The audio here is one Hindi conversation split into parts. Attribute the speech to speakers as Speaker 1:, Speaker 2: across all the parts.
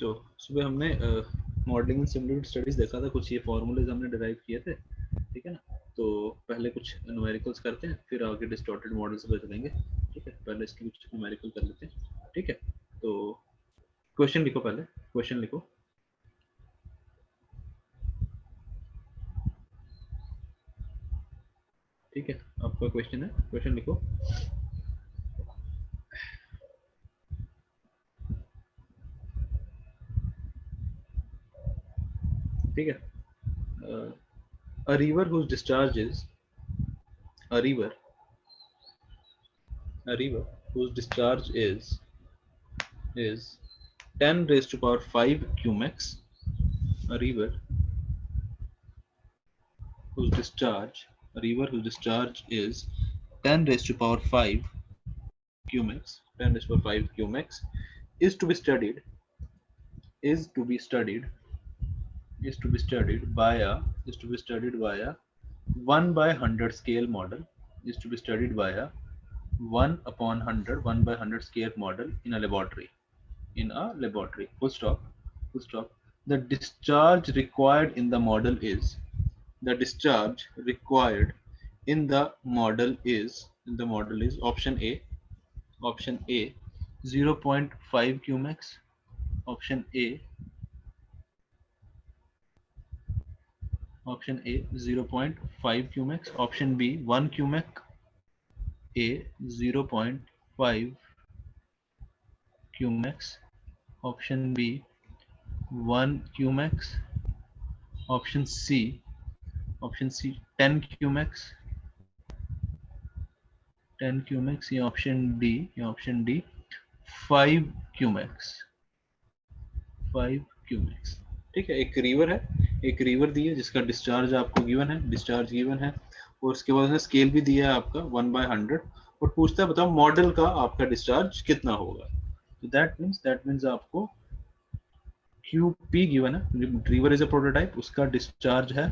Speaker 1: तो सुबह हमने मॉडलिंग एंड सिमुलेटेड स्टडीज देखा था, कुछ ये फॉर्मूलेज हमने डिराइव किए थे, ठीक है ना। तो पहले कुछ न्यूमेरिकल्स करते हैं, फिर आगे डिस्टॉर्टेड मॉडल्स पे चलेंगे, ठीक है। पहले इसके कुछ न्यूमेरिकल कर लेते हैं, ठीक है। तो क्वेश्चन लिखो, पहले क्वेश्चन लिखो। ठीक है, आपका क्वेश्चन है, क्वेश्चन लिखो। ठीक है। A river whose discharge is a river whose discharge is 10 raised to power 5 cumex. A river whose discharge is 10 raised to power 5 cumex, 10 raised to power 5 cumex, is to be studied by a 1 by 100 scale model, is to be studied by a 1 by 100 scale model in a laboratory, full stop. The discharge required in the model is option A 0.5 cumex, option A 0.5 cumex, option B 1 cumex, A 0.5 cumex, option B 1 cumex, option C 10 cumex, या option D 5 cumex, ठीक है। एक रिवर दी है जिसका डिस्चार्ज आपको गिवन है, और उसके बाद स्केल भी दिया है आपका 1 by 100, और पूछता है बताओ मॉडल का आपका डिस्चार्ज कितना होगा। तो दैट मीन्स आपको QP गिवन है, रिवर इज अ प्रोटोटाइप, उसका डिस्चार्ज है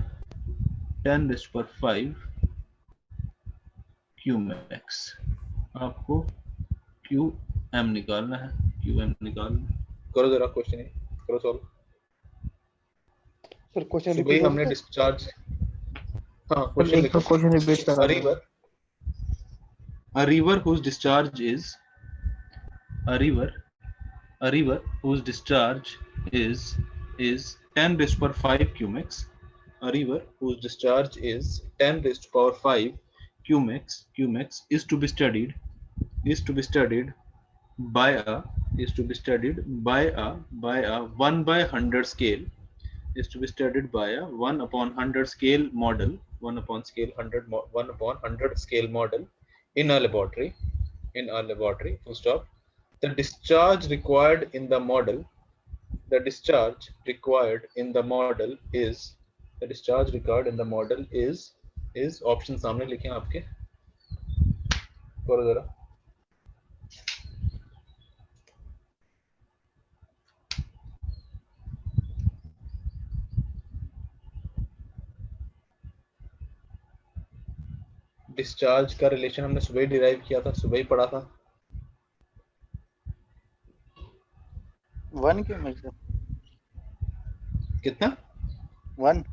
Speaker 1: 10 raised to power 5 क्यूमेक्स। आपको QM निकालना है, करो जरा क्वेश्चन करो सॉल्व।
Speaker 2: सर क्वेश्चन
Speaker 1: सुबह ही हमने डिस्चार्ज, हाँ क्वेश्चन लिखो।
Speaker 2: क्वेश्चन रिपीट करा।
Speaker 1: A river whose discharge is is 10 raised to power 5 cumex. A river whose discharge is 10 raised to power 5 cumex is to be studied by a 1 by 100 scale, by a 1 upon 100 scale model, 1 upon 100 scale model in a laboratory, full stop. The discharge required in the model is option सामने लिखे आपके, करो जरा। डिस्चार्ज का रिलेशन हमने सुबह ही डिराइव किया था, सुबह ही पढ़ा था।
Speaker 2: 1 क्यूमेक्स
Speaker 1: कितना?
Speaker 2: 1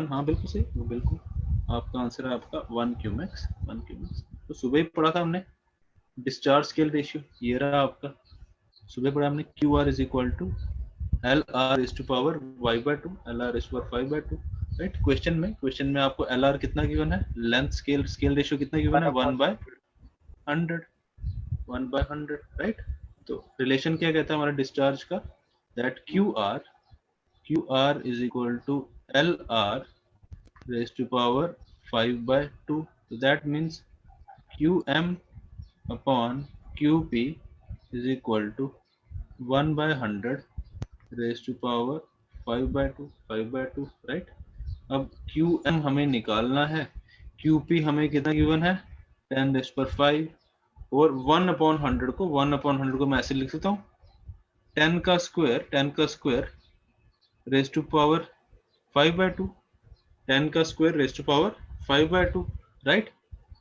Speaker 1: हाँ बिल्कुल सही, बिल्कुल आपका आंसर है आपका 1 क्यूमेक्स। तो सुबह ही पढ़ा था हमने डिस्चार्ज स्केल रेशियो, ये रहा आपका, सुबह पढ़ा हमने QR is equal to LR is to power y by 2, LR is to power 5 by 2, right. Question में आपको LR कितना गिवन है, लेंथ स्केल रेशियो कितना गिवन है, 1 by 100, राइट। तो रिलेशन क्या कहता है हमारा डिस्चार्ज का, that QR is equal to LR raised to power 5 by 2. So that means QM upon QP is equal to 1 by 100 raised to power 5 by 2, right? अब QM हमें निकालना है, QP हमें कितना गिवन है 10 raised to power 5, और 1 upon 100 को मैं ऐसे लिख सकता हूँ 10 का square raised to power 5 by 2, 10 का square raise to power 5 by 2, right.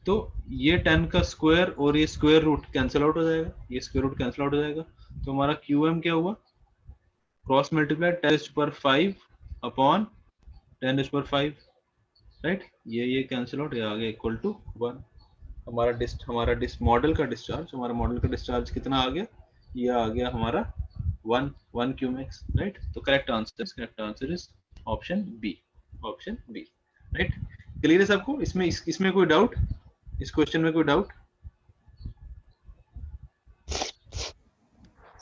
Speaker 1: तो ये 10 का स्क्वायर और ये स्क्वायर रूट कैंसिल आउट हो जाएगा, तो हमारा QM क्या हुआ, क्रॉस मल्टीप्लाई 10⁵ अपॉन 10⁵, राइट। ये कैंसिल आउट, ये आ गया इक्वल टू 1। हमारा मॉडल का डिस्चार्ज कितना आ गया, ये आ गया हमारा 1 क्यूमेक्स, राइट। तो correct answer is option B, right. Clear है सबको? इसमें कोई डाउट, इस क्वेश्चन में कोई डाउट?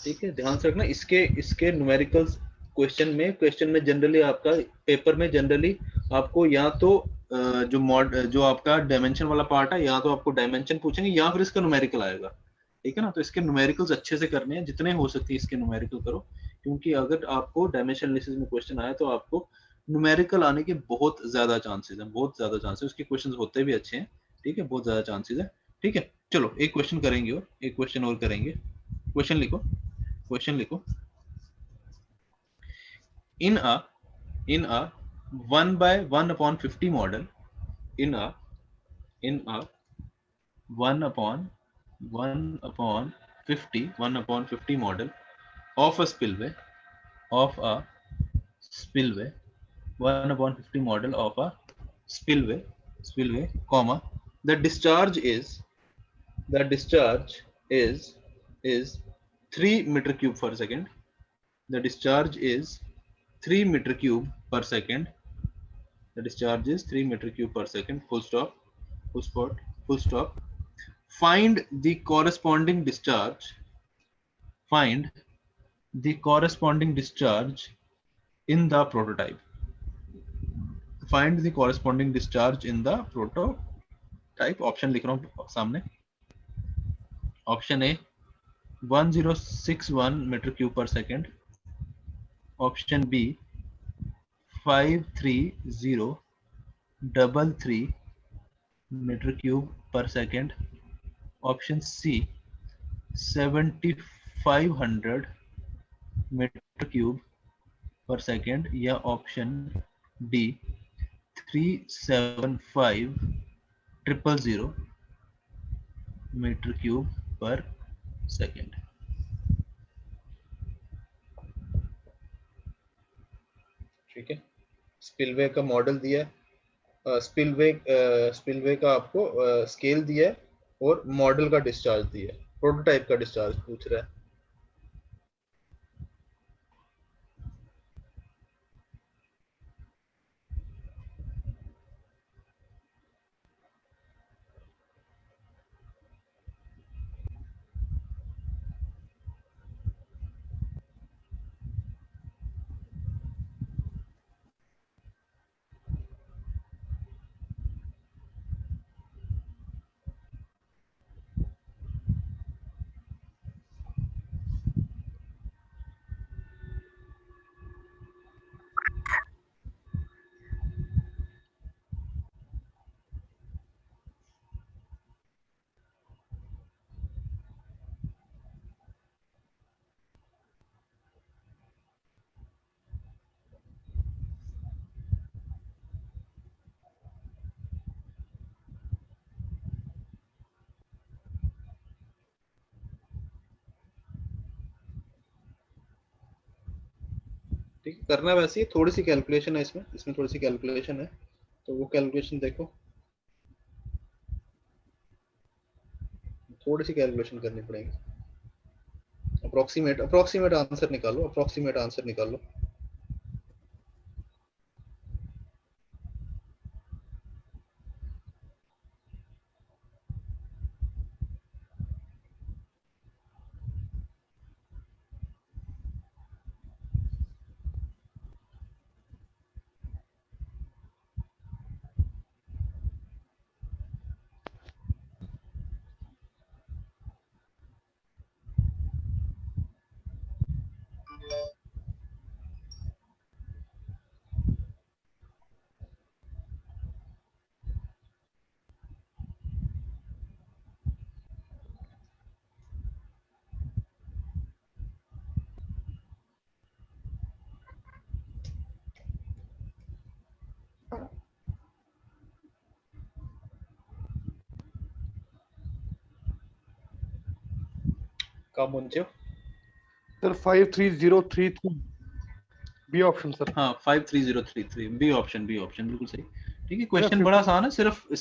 Speaker 1: ठीक है, ध्यान से रखना, इसके न्यूमेरिकल्स क्वेश्चन में जनरली आपका पेपर में जनरली आपको या तो जो आपका डायमेंशन वाला पार्ट है, या तो आपको डायमेंशन पूछेंगे या फिर इसका न्यूमेरिकल आएगा, ठीक है ना। तो इसके न्यूमेरिकल्स अच्छे से करने हैं, जितने हो सकते हैं इसके न्यूमेरिकल करो, क्योंकि अगर आपको डायमेंशन एनालिसिस में क्वेश्चन आए तो आपको न्यूमेरिकल आने के बहुत ज्यादा चांसेस हैं, उसके क्वेश्चन होते भी अच्छे हैं, ठीक है, बहुत ज्यादा चांसेस है, ठीक है। चलो एक क्वेश्चन और करेंगे। क्वेश्चन लिखो। in a 1/1/50 model, in a 1/1/50 model of a spillway, of a spillway 1/50 model of a spillway, comma, the discharge is 3 meter cube per second. The discharge is 3 meter cube per second. The discharge is 3 meter cube per second. Full stop. Full stop. Find the corresponding discharge. Find the corresponding discharge in the prototype. Find the corresponding discharge in the prototype. Option लिख रहा हूँ सामने. Option A 1061 meter cube per second. Option B 53033 meter cube per second. Option C 7500 meter cube per second, या option D 375,000 metre cube per second. ठीक है, स्पिलवे का मॉडल दिया है, स्पिलवे का आपको स्केल दिया है और मॉडल का डिस्चार्ज दिया है, प्रोटोटाइप का डिस्चार्ज पूछ रहा है। ठीक है, करना वैसे ही, थोड़ी सी कैलकुलेशन है इसमें थोड़ी सी कैलकुलेशन है, तो वो कैलकुलेशन देखो, थोड़ी सी कैलकुलेशन करनी पड़ेगी। अप्रोक्सीमेट आंसर निकालो। कहाँ पहुंचे हो?
Speaker 2: Sir 53033 B option sir.
Speaker 1: हाँ 53033 बी ऑप्शन बिल्कुल सही। ठीक है,
Speaker 2: मेरा
Speaker 1: क्वेश्चन
Speaker 2: 50
Speaker 1: बड़ा आसान है, सिर्फ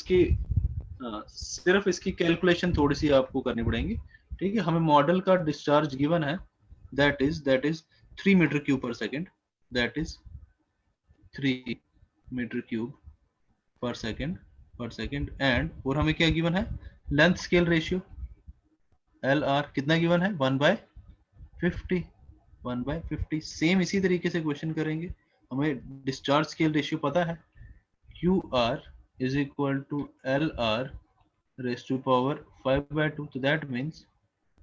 Speaker 1: इसकी कैलकुलेशन थोड़ी सी आपको करनी पड़ेगी। ठीक है, हमें मॉडल का डिस्चार्ज गिवन है, that is 3 metre cube per second, that is 3 metre cube per second and, और हमें क्या गिवन है, length scale ratio L R कितना गिवन है, 1/50, 1/50। सेम इसी तरीके से क्वेश्चन करेंगे, हमें डिस्चार्ज स्केल रेशियो पता है, Q R is equal to L R raise to power 5/2, तो that means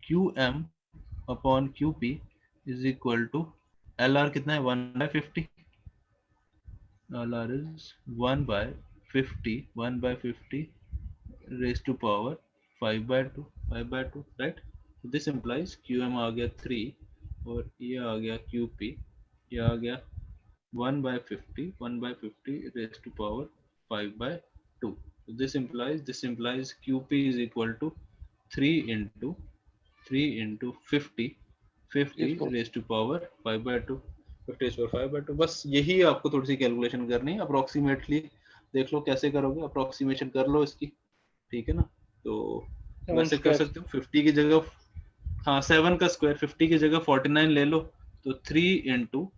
Speaker 1: Q M upon Q P is equal to, L R कितना है 1/50, L R is 1/50 raised to power 5/2, right? So this implies QM आ गया 3 और ये आ गया QP, ये आ गया 1/50 raised to power 5/2. So this implies QP is equal to 3 into 50
Speaker 2: Yes, sir.
Speaker 1: raised to power 5/2, 50 raised to power 5/2। बस यही आपको थोड़ी सी कैलकुलेशन करनी है, अप्रोक्सीमेटली देख लो कैसे करोगे, अप्रोक्सीमेशन कर लो इसकी। ठीक है ना, तो
Speaker 2: 7
Speaker 1: वैसे कर
Speaker 2: square.
Speaker 1: सकते हो 50 की जगह, हाँ 7 का स्क्वायर, 50 की जगह 49 ले लो, तो 3 इंटू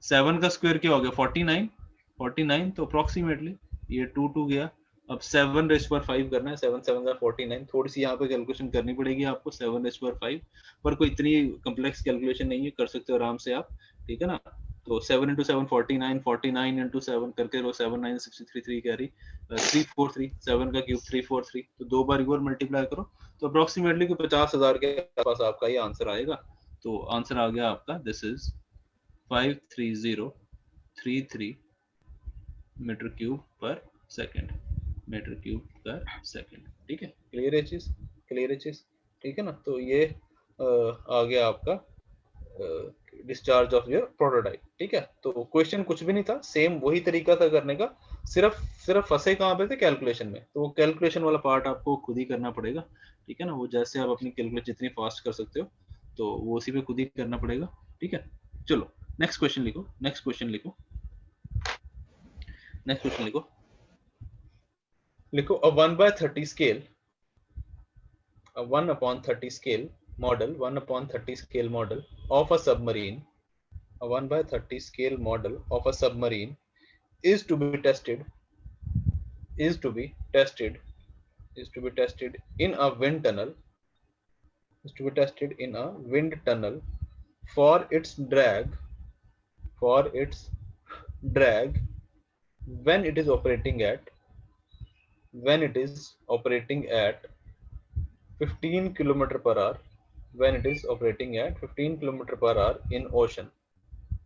Speaker 1: 7 का स्क्वायर क्या हो गया 49, तो अप्रोक्सीमेटली ये 2 गया। अब 7 रेस पर 5 करना है, 7 7 का 49, थोड़ी सी यहाँ पे कैलकुलेशन करनी पड़ेगी आपको, 7 रेस पर 5, पर कोई इतनी कम्प्लेक्स कैलकुलेशन नहीं है, कर सकते हो आराम से आप। ठीक है ना, तो 7 इंटू 7 49, 49 इंटू 7 करके वो 7 9 63 3 कैरी 343, 7 का क्यूब 343, तो 2 बार एक और मल्टीप्लाई करो, तो अप्रोक्सीमेटली 50,000 के आसपास आपका ये आंसर आएगा। तो आंसर आ गया आपका, this is 53033 metre cube per second, metre cube per second. ठीक है, क्लियर है चीज, क्लियर है चीज। ठीक है ना, तो ये आ गया आपका डिस्चार्ज ऑफ योर प्रोटोटाइप। ठीक है, तो क्वेश्चन कुछ भी नहीं था, सेम वही तरीका था करने का, सिर्फ फंसे कहाँ पे थे, कैलकुलेशन में। तो वो कैलकुलेशन वाला पार्ट आपको खुद ही करना पड़ेगा। ठीक है ना, वो जैसे आप अपनी कैलकुलेशन जितनी फास्ट कर सकते हो, तो वो उसी पे खुद ही करना पड़ेगा। ठीक है, चलो नेक्स्ट क्वेश्चन लिखो, नेक्स्ट क्वेश्चन लिखो, नेक्स्ट क्वेश्चन लिखो, लिखो अ 1/30 scale, a 1/30 scale model, 1/30 scale model of a submarine, a 1/30 scale model of a submarine is to be tested, is to be tested, is to be tested in a wind tunnel, is to be tested in a wind tunnel for its drag, for its drag when it is operating at, when it is operating at 15 km per hour, when it is operating at 15 km per hour in ocean,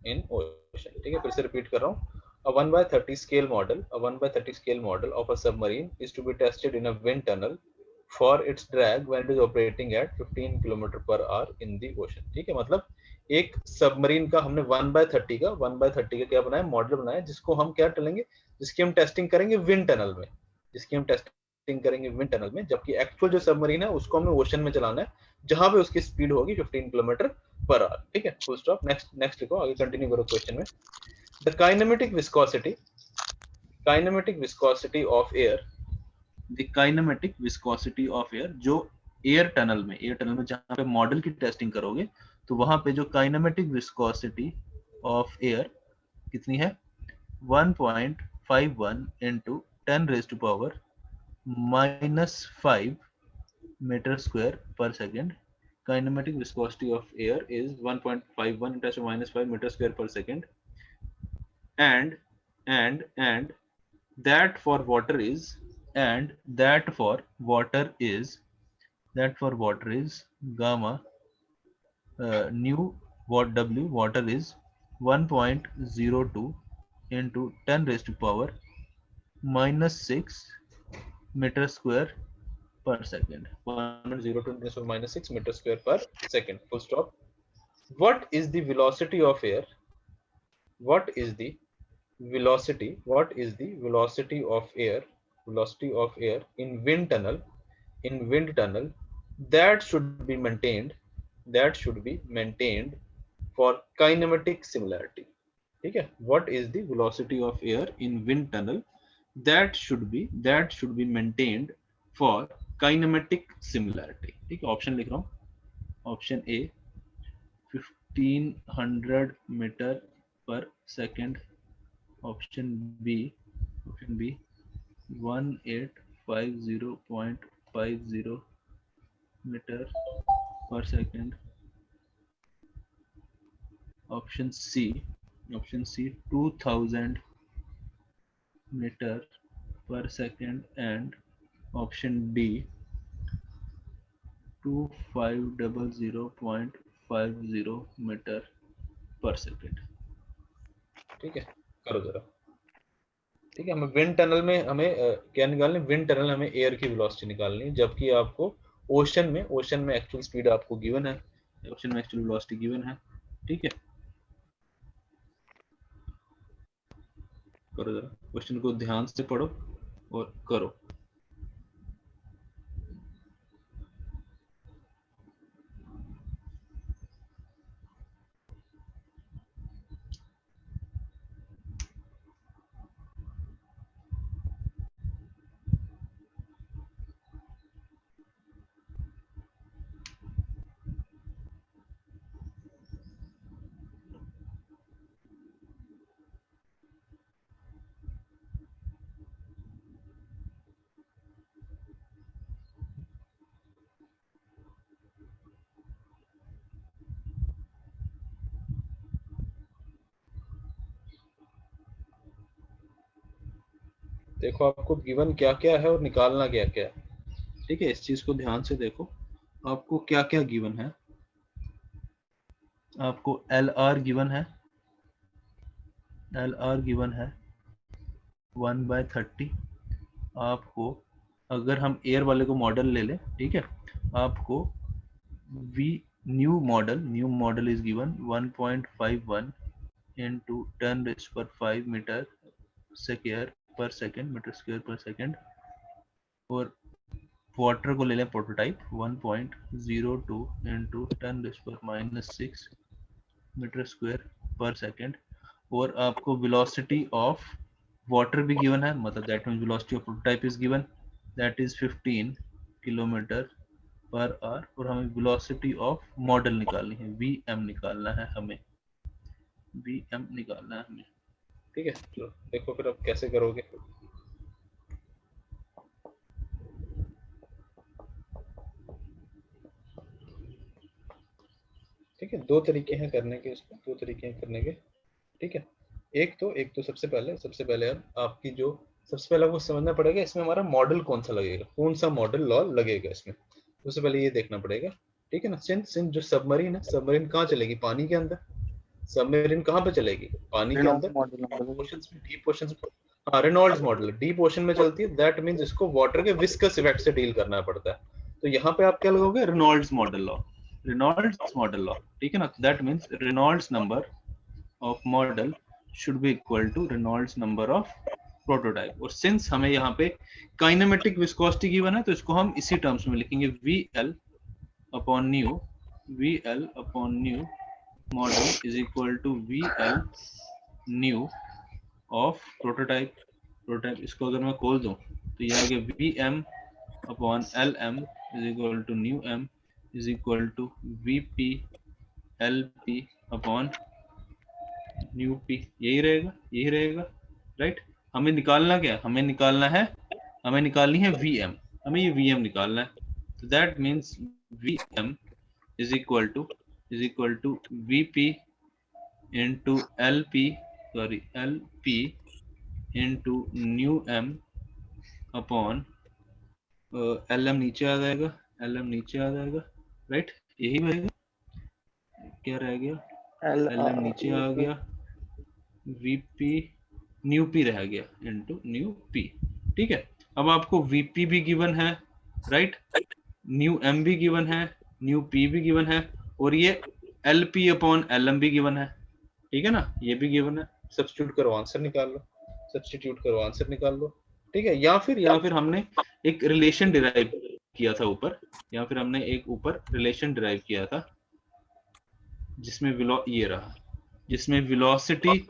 Speaker 1: in ocean। ठीक है, फिर से रिपीट कर रहा हूँ, a 1/30 scale model, a 1/30 scale model of a submarine is to be tested in a wind tunnel for its drag when it is operating at 15 km per hour in the ocean। ठीक है, मतलब एक सबमरीन का हमने 1/30 का क्या बनाया, मॉडल बनाया, जिसको हम क्या टलेंगे, जिसकी हम टेस्टिंग करेंगे विंड टनल में, जिसकी हम टेस्टिंग करेंगे विंड टनल में, जबकि एक्चुअल जो सबमरीन है उसको हमें ओशन में चलाना है, जहां पे उसकी स्पीड होगी 15 किलोमीटर पर आवर। ठीक है, फुल स्टॉप। नेक्स्ट लिखो, आगे कंटिन्यू करो क्वेश्चन में। The kinematic viscosity, kinematic viscosity of air, the kinematic viscosity of air, जो एयर टनल में जहां पे मॉडल की टेस्टिंग करोगे, तो वहां पे जो काइनेमेटिक विस्कोसिटी ऑफ एयर कितनी है, 1.51 into 10 raised to power -5 meter square per second। Kinematic viscosity of air is 1.51 into -5 meter square per second, and that for water is, and that for water is, that for water is gamma nu what w, water is 1.02 into 10 raised to power -6 meter square per second, 1.02 into -6 meter square per second, full stop। What is the velocity of air, what is the velocity, what is the velocity of air, velocity of air in wind tunnel, in wind tunnel that should be maintained, that should be maintained for kinematic similarity. ठीक है, what is the velocity of air in wind tunnel that should be maintained for kinematic similarity. ठीक है, ऑप्शन लिख रहा हूँ. Option A 1500 metre per second. Option B 1850.50 metre per second. Option C 2000 metre per second, and option D 2500.50 metre per second. ठीक है, करो जरा. ठीक है, हमें विंड टनल में क्या निकालनी, विंड टनल हमें एयर की वेलोसिटी निकालनी है, जबकि आपको ओशन में एक्चुअल स्पीड आपको गिवन है, ओशन में एक्चुअल वेलोसिटी गिवन है. ठीक है, करो जरा, क्वेश्चन को ध्यान से पढ़ो और करो. देखो आपको गिवन क्या क्या है और निकालना क्या क्या है. ठीक है, इस चीज को ध्यान से देखो, आपको क्या क्या गिवन है. आपको LR गिवन है, LR गिवन है 1/30. आपको अगर हम एयर वाले को मॉडल ले लें, ठीक है, आपको nu model is given 1.51 into 10⁵ metre square per second. और वाटर को ले लें prototype 1.02 into 10⁻⁶ metre square per second. और आपको वेलोसिटी ऑफ वाटर भी गिवन है, मतलब that means velocity of prototype is given, that is 15 kilometre per hour. और हमें वेलोसिटी ऑफ मॉडल निकालनी है, VM निकालना है हमें. ठीक है, चलो देखो फिर आप कैसे करोगे. ठीक है, दो तरीके हैं करने के इसको, ठीक है. एक तो सबसे पहले यार आपकी जो सबसे पहले आपको समझना पड़ेगा इसमें हमारा मॉडल कौन सा लगेगा, कौन सा मॉडल लॉ लगेगा इसमें. सबसे पहले ये देखना पड़ेगा. ठीक है ना, सिंस जो सबमरीन है, सबमरीन कहाँ चलेगी, पानी के अंदर. सबमरीन कहाँ पे चलेगी, पानी के अंदर. ओशंस में, डीप ओशंस में. हाँ, रेनॉल्ड्स मॉडल डीप ओशन में चलती है. दैट मींस इसको वाटर के विस्कस इफेक्ट से डील करना पड़ता है. तो यहाँ पे आप क्या लगोगे, रेनॉल्ड्स मॉडल लॉ. ठीक है ना. That means Reynolds number of model should be equal to Reynolds number of prototype. और सिंस हमें यहाँ पे काइनेमेटिक विस्कोसिटी गिवन है, तो इसको हम इसी टर्म्स में लिखेंगे, VL upon new model is equal to VL new of prototype. इसको अगर मैं खोल दूं तो ये आ गया VM upon LM is equal to new M is equal to VP LP upon new P. यही रहेगा राइट. हमें निकालना क्या है, हमें निकालनी है VM. हमें ये VM निकालना है. तो that means VM is equal to VP into LP into new M upon LM नीचे आ जाएगा राइट. यही रहेगा. क्या रह गया, LM नीचे आ गया, VP न्यू P रह गया इनटू न्यू P. ठीक है, अब आपको VP भी गिवन है राइट, न्यू M भी गिवन है, न्यू P भी गिवन है, और ये LP अपॉन LM भी गिवन है. ठीक है ना, ये भी गिवन है. सब्स्टिट्यूट करो आंसर निकाल लो. ठीक है, या फिर हमने एक रिलेशन डिराइव किया था ऊपर, रिलेशन डिराइव किया था जिसमें ये रहा, जिसमें वेलोसिटी,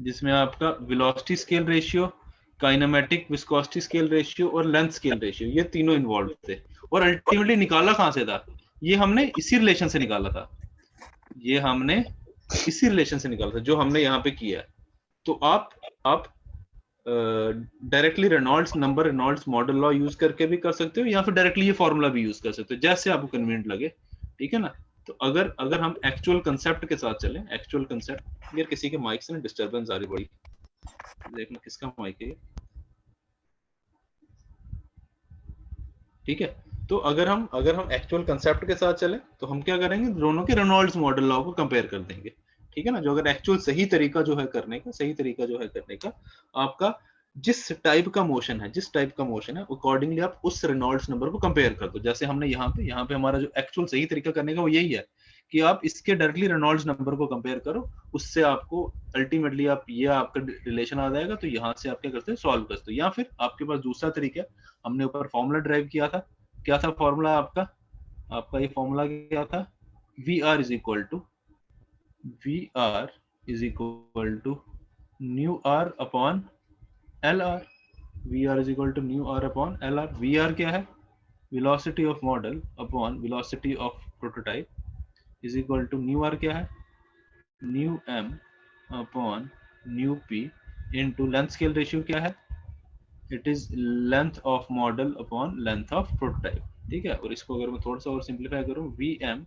Speaker 1: जिसमें आपका velocity scale ratio, kinematic viscosity scale ratio और लेंथ स्केल रेशियो, ये तीनों इन्वॉल्व थे। और अल्टीमेटली निकाला कहां से था? ये हमने इसी रिलेशन से निकाला था, ये हमने इसी रिलेशन से निकाला था जो हमने यहाँ पे किया है। तो आप directly Reynolds number, Reynolds model law use करके भी कर सकते हो, या फिर डायरेक्टली ये फॉर्मूला भी यूज कर सकते हो, जैसे आपको कन्वीनियंट लगे, ठीक है ना। तो अगर अगर हम एक्चुअल कंसेप्ट के साथ चलें, एक्चुअल कंसेप्ट, यार किसी के माइक से ना डिस्टरबेंस आ रही बड़ी, देखना किसका माइक है, ठीक है। तो अगर हम एक्चुअल कंसेप्ट के साथ चलें तो हम क्या करेंगे, दोनों के रेनॉल्ड्स मॉडल लॉ को कंपेयर कर देंगे, ठीक है ना। जो अगर एक्चुअल सही तरीका जो है करने का, सही तरीका जो है करने का, आपका जिस टाइप का मोशन है, जिस टाइप का मोशन है, अकॉर्डिंगली आप उस रेनॉल्ड्स नंबर को कंपेयर कर दो। जैसे हमने यहाँ पे हमारा जो एक्चुअल सही तरीका करने का वो यही है कि आप इसके डायरेक्टली रेनॉल्ड्स नंबर को कंपेयर करो, उससे आपको अल्टीमेटली आप ये आपका रिलेशन आ जाएगा। तो यहाँ से आप क्या करते हैं, सॉल्व करते हो। या फिर आपके पास दूसरा तरीका है, हमने ऊपर फॉर्मूला ड्राइव किया था, क्या था फॉर्मूला आपका? आपका ये फॉर्मूला क्या था? V R is equal to nu R upon L R. V R is equal to nu R upon L R. V R क्या है? Velocity of model upon velocity of prototype is equal to nu R क्या है? Nu M upon nu P into length scale ratio क्या है? It is length of model upon length of prototype, ठीक है। और इसको अगर मैं थोड़ा सा और सिंप्लीफाई करूं, V M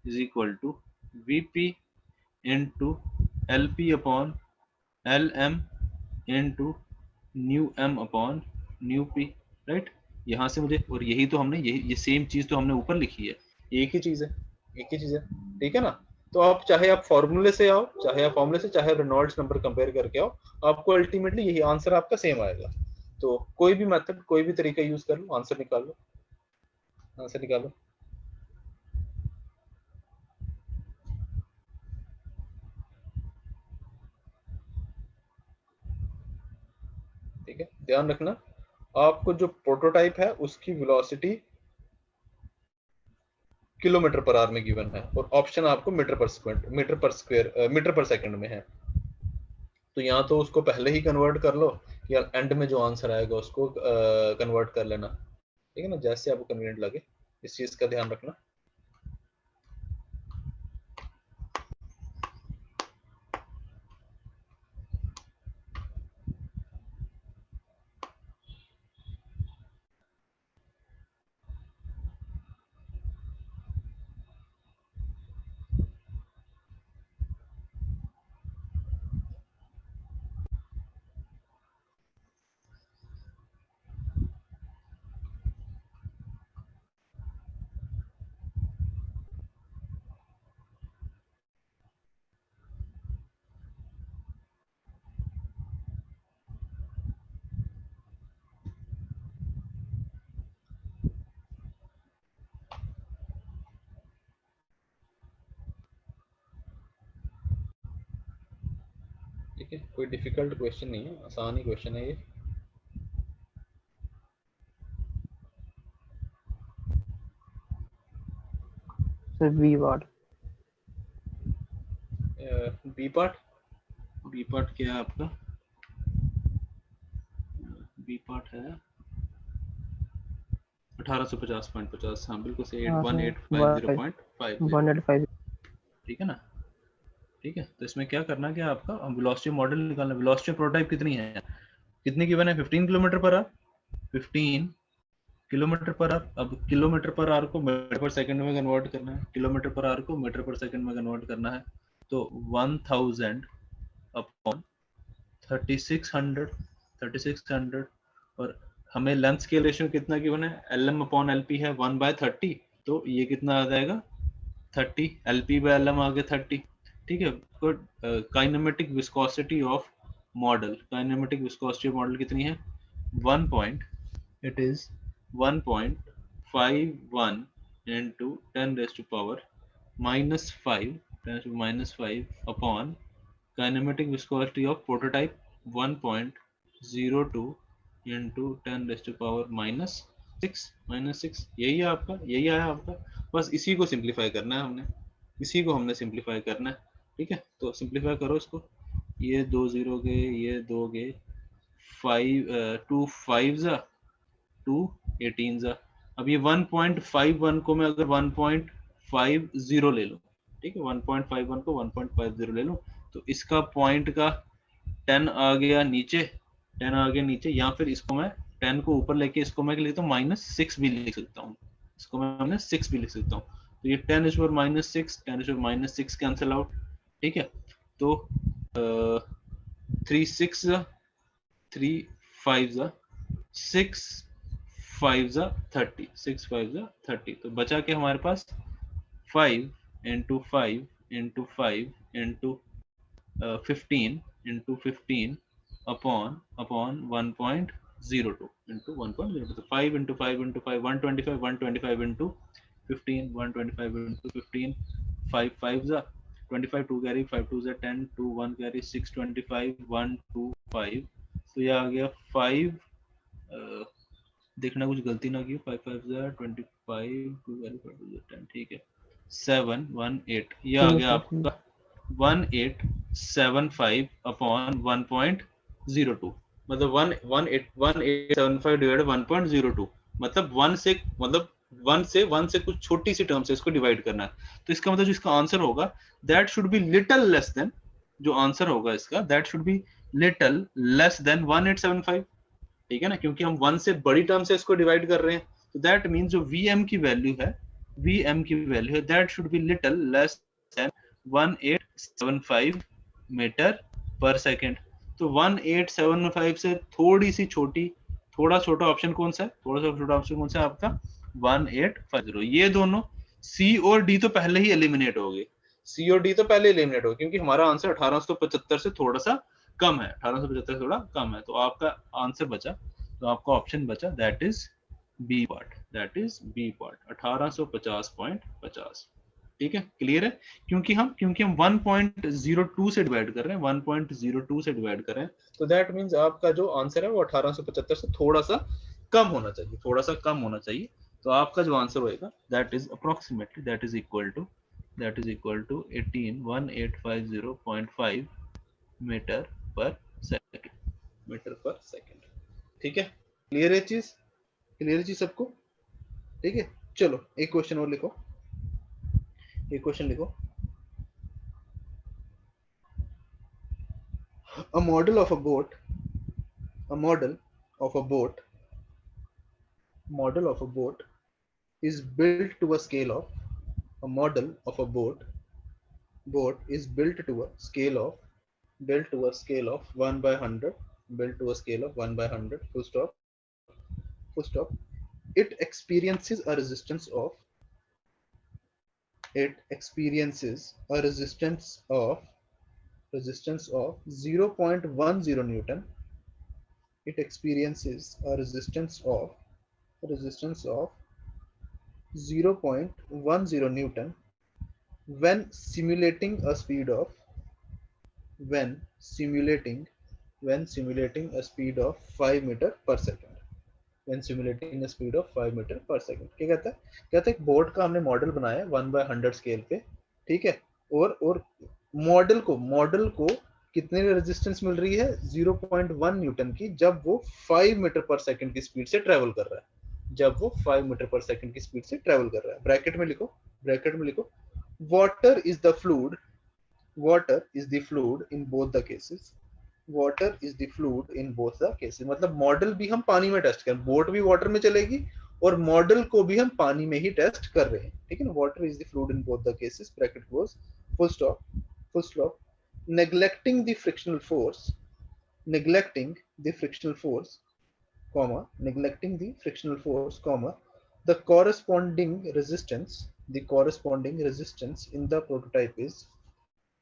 Speaker 1: is equal to V P into L P upon L M into nu M upon nu P, right. यहाँ से मुझे, और यही तो हमने, ये सेम चीज तो हमने ऊपर लिखी है, एक ही चीज है, एक ही चीज है, ठीक है ना। तो आप चाहे आप फॉर्मूले से आओ, चाहे आप फॉर्मूले से, चाहे रेनॉल्ड्स नंबर कंपेयर करके आओ, आपको अल्टीमेटली यही आंसर आपका सेम आएगा। तो कोई भी मेथड, कोई भी तरीका यूज कर लो, आंसर निकाल लो, आंसर निकालो। ठीक है, ध्यान रखना, आपको जो प्रोटोटाइप है उसकी वेलोसिटी किलोमीटर पर आवर में गिवन है, और ऑप्शन आपको मीटर पर स्क्वायर, मीटर पर सेकंड में है। तो यहाँ तो उसको पहले ही कन्वर्ट कर लो, या एंड में जो आंसर आएगा उसको कन्वर्ट कर लेना, ठीक है ना, जैसे आपको कन्वीनियंट लगे, इस चीज का ध्यान रखना। ठीक है, कोई डिफिकल्ट क्वेश्चन नहीं है, आसान ही क्वेश्चन है ये।
Speaker 3: Sir B part,
Speaker 1: B part, B part क्या है आपका? बी पार्ट है 1850.50, हाँ बिल्कुल सही, 1850.5,
Speaker 3: 185,
Speaker 1: ठीक है ना। ठीक है, तो इसमें क्या करना, क्या आपका वेलोसिटी मॉडल निकालना। वेलोसिटी प्रोटोटाइप कितनी है, कितनी गिवन है? 15 kilometre per our, 15 kilometre per our. अब किलोमीटर पर आवर को मीटर पर सेकंड में कन्वर्ट करना है, किलोमीटर पर आवर को मीटर पर सेकंड में कन्वर्ट करना है। तो 1000 अपॉन 3600, और हमें लेंथ स्केल रेशियो कितना गिवन है? L M upon L P है 1/30, तो ये कितना आ जाएगा? 30, L P by L M आ गया 30, ठीक है। Kinematic viscosity of model, kinematic viscosity model कितनी है? 1 point, it is 1.51 into 10 raised to power minus 5, 10 to minus 5 upon kinetic viscosity of prototype 1.02 into 10 raised to power minus 6, यही है आपका, यही आया आपका। बस इसी को सिंप्लीफाई करना है हमने, इसी को हमने सिंप्लीफाई करना है, ठीक है। तो सिंप्लीफाई करो इसको, ये 2 0 गए, ये 2 गए, 5 2 5 जा 2 18 जा। अब ये 1.51 को मैं अगर 1.50 ले लूं, ठीक है, 1.51 को 1.50 ले लूं, तो इसका पॉइंट का 10 आ गया नीचे, 10 आ गया नीचे, या फिर इसको मैं 10 को ऊपर लेके इसको मैं लिखता हूँ -6 भी लिख सकता हूँ, इसको मैं -6 भी लिख सकता हूँ। तो ये 10 इज पर -6, 10 इज पर -6 कैंसिल आउट, ठीक है। तो 3 6 3 5 6 5 30, 6 5 30, तो बचा के हमारे पास 5 into 5 into 5 into 15 into 15 upon 1.02 into 1.02, तो 5 इंटू 5 इंटू 5 125, 125 इंटू 15, 125 इंटू 15, 5 5 जा 25, 2 कैरी, 5 2 जा 10, 2 1 कैरी, 6 25, 1 2 5, तो ये आ गया 5, देखना कुछ गलती ना की, 5 5 जा 25, 2 कैरी, 5 2 जा 10, ठीक है, 7 1 8, ये आ गया आपका 1875 अपॉन 1.02, मतलब 1875 डिवाइड 1.02, मतलब 1 से कुछ छोटी सी टर्म से इसको डिवाइड करना है। तो इसका मतलब जो इसका आंसर होगा that should be little less then, जो आंसर होगा इसका that should be little less than 1875, ठीक है ना, क्योंकि हम 1 से बड़ी टर्म से इसको डिवाइड कर रहे हैं। तो दैट मींस जो vm की वैल्यू है, vm की वैल्यू है that should be little less than 1875 metre per second. तो 1875 से थोड़ी सी छोटी, थोड़ा छोटा ऑप्शन कौन सा है, थोड़ा सा छोटा ऑप्शन कौन सा है आपका 1850। ये दोनों सी और डी तो पहले ही एलिमिनेट हो गए, सी और डी तो पहले एलिमिनेट हो गए, क्योंकि हमारा आंसर 1875 से थोड़ा सा कम है, 1875 से थोड़ा कम है, तो आपका आंसर बचा, तो आपका ऑप्शन बचा that is B part, that is B part 1850.50, ठीक है, क्लियर है। क्योंकि हम 1.02 से डिवाइड कर रहे हैं, 1.02 से डिवाइड कर रहे हैं, तो दैट मींस आपका जो आंसर है वो 1875 से थोड़ा सा कम होना चाहिए, थोड़ा सा कम होना चाहिए। तो आपका जो आंसर होएगा that is approximately that is equal to 18,1850.5 metre per second, metre per second, ठीक है। क्लियर है चीज, क्लियर है चीज सबको, ठीक है। चलो एक क्वेश्चन और लिखो, एक क्वेश्चन लिखो। A model of a boat, a model of a boat, model of a boat is built to a scale of, a model of a boat is built to a scale of, built to a scale of 1 by 100, built to a scale of 1 by 100, full stop, full stop. It experiences a resistance of, it experiences a resistance of 0.10 Newton. It experiences a resistance of 0.10 Newton when simulating a speed of, when simulating a speed of 5 meter per second, when simulating a speed of 5 meter per second। क्या कहता है, कहता है एक बोर्ड का हमने मॉडल बनाया है 1/100 स्केल पे, ठीक है, और मॉडल को कितने रेजिस्टेंस मिल रही है 0.1 न्यूटन की, जब वो 5 मीटर पर सेकंड की स्पीड से ट्रेवल कर रहा है, जब वो 5 मीटर पर सेकंड की स्पीड से ट्रेवल कर रहा है। ब्रैकेट में लिखो, ब्रैकेट में लिखो, water is the fluid, water is the fluid in both the cases, water is the fluid in both the cases। मतलब मॉडल भी हम पानी में टेस्ट कर, बोट भी वाटर में चलेगी और मॉडल को भी हम पानी में ही टेस्ट कर रहे हैं, ठीक है ना। Water is the fluid in both the cases, bracket close, full stop, full stop. neglecting the frictional force, neglecting the frictional force, comma, neglecting the frictional force, comma, the corresponding resistance, the corresponding resistance in the prototype is,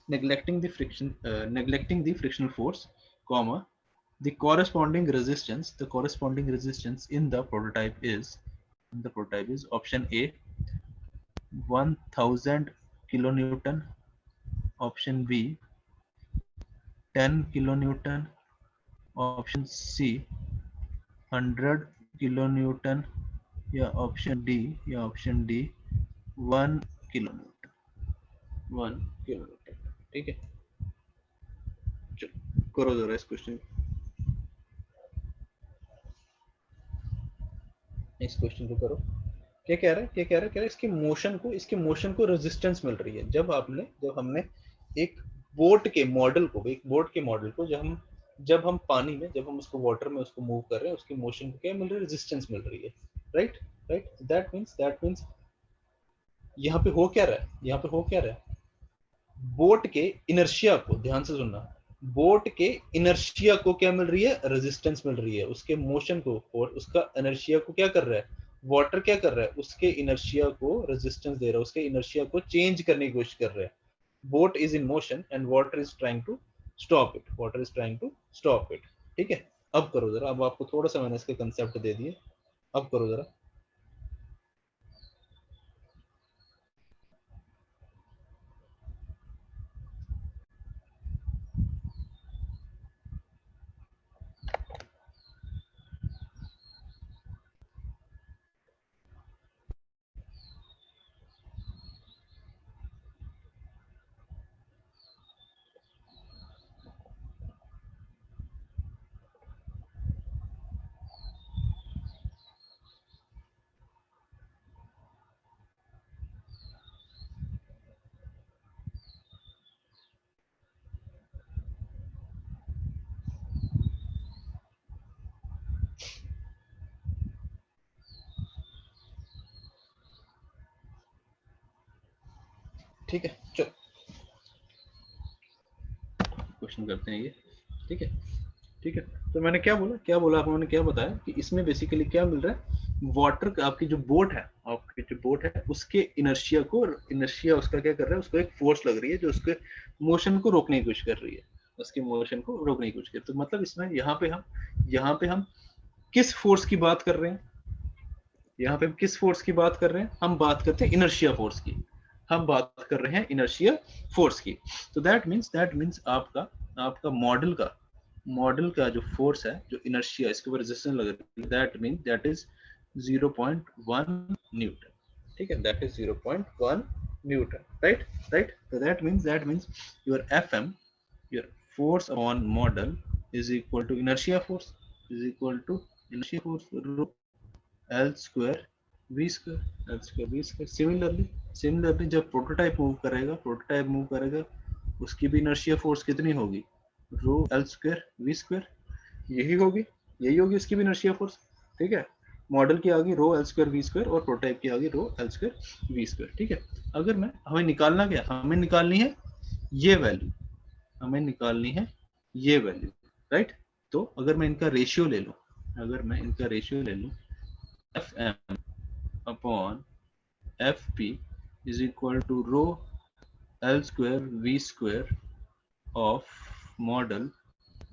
Speaker 1: neglecting the frictional force, comma, the corresponding resistance in the prototype is, option A 1000 kilonewton, option B 10 kilonewton, option C 100 kilonewton, या ऑप्शन डी 1 kilonewton। 1 किलोमीटर। ठीक है, चलो करो जरा इस क्वेश्चन, इस क्वेश्चन को करो। क्या कह रहा है, क्या कह रहा है, कह रहा है इसके मोशन को रेजिस्टेंस मिल रही है। जब हमने एक बोट के मॉडल को, जब हम पानी में, जब हम उसको वाटर में उसको मूव कर रहे हैं, उसके मोशन को क्या मिल रही है, रेजिस्टेंस मिल रही है। राइट राइट, दैट मींस यहाँ पे हो क्या रहा है, यहाँ पे हो क्या रहा है, बोट के इनर्शिया को, ध्यान से सुनना, बोट के इनर्शिया को क्या मिल रही है, रेजिस्टेंस मिल रही है। उसके मोशन को और उसका इनर्शिया को क्या कर रहा है, वाटर क्या कर रहा है, उसके इनर्शिया को रेजिस्टेंस दे रहा है, उसके इनर्शिया को चेंज करने की कोशिश कर रहा है। Boat is in motion and water is trying to stop it, water is trying to stop it. ठीक है, अब करो जरा, अब आपको थोड़ा सा मैंने इसके कंसेप्ट दे दिए, अब करो जरा। ठीक है, चलो क्वेश्चन करते हैं ये। ठीक है, ठीक है, तो मैंने क्या बोला आपको, मैंने क्या बताया कि इसमें बेसिकली क्या मिल रहा है, वाटर का, आपकी जो बोट है, उसके इनर्शिया उसका क्या कर रहा है, उसको एक फोर्स लग रही है जो उसके मोशन को रोकने की कोशिश कर रही है, उसके मोशन को रोकने की कोशिश कर रही है। तो मतलब इसमें यहाँ पे हम किस फोर्स की बात कर रहे हैं, यहाँ पे हम किस फोर्स की बात कर रहे हैं, हम बात करते हैं इनर्शिया फोर्स की, हम बात कर रहे हैं इनर्शिया फोर्स की। तो दैट मींस आपका आपका मॉडल का जो फोर्स है, जो इनर्शिया, इसके ऊपर रेजिस्टेंस लग रही है, that means that is 0.1 newton. ठीक है, that is 0.1 newton. Right right, तो that means your FM, your force on model is equal to inertia force, rho L square V square. Similarly जब प्रोटोटाइप मूव करेगा, उसकी भी इनर्शिया फोर्स कितनी होगी, rho L square V square, यही होगी उसकी भी इनर्शिया फोर्स। ठीक है, मॉडल की आ गई rho L square V square और प्रोटोटाइप की आ गई rho L square V square. ठीक है, अगर मैं, हमें निकालना क्या, हमें निकालनी है ये वैल्यू, राइट। तो अगर मैं इनका रेशियो ले लूं, F M upon F P is equal to rho L square V square of model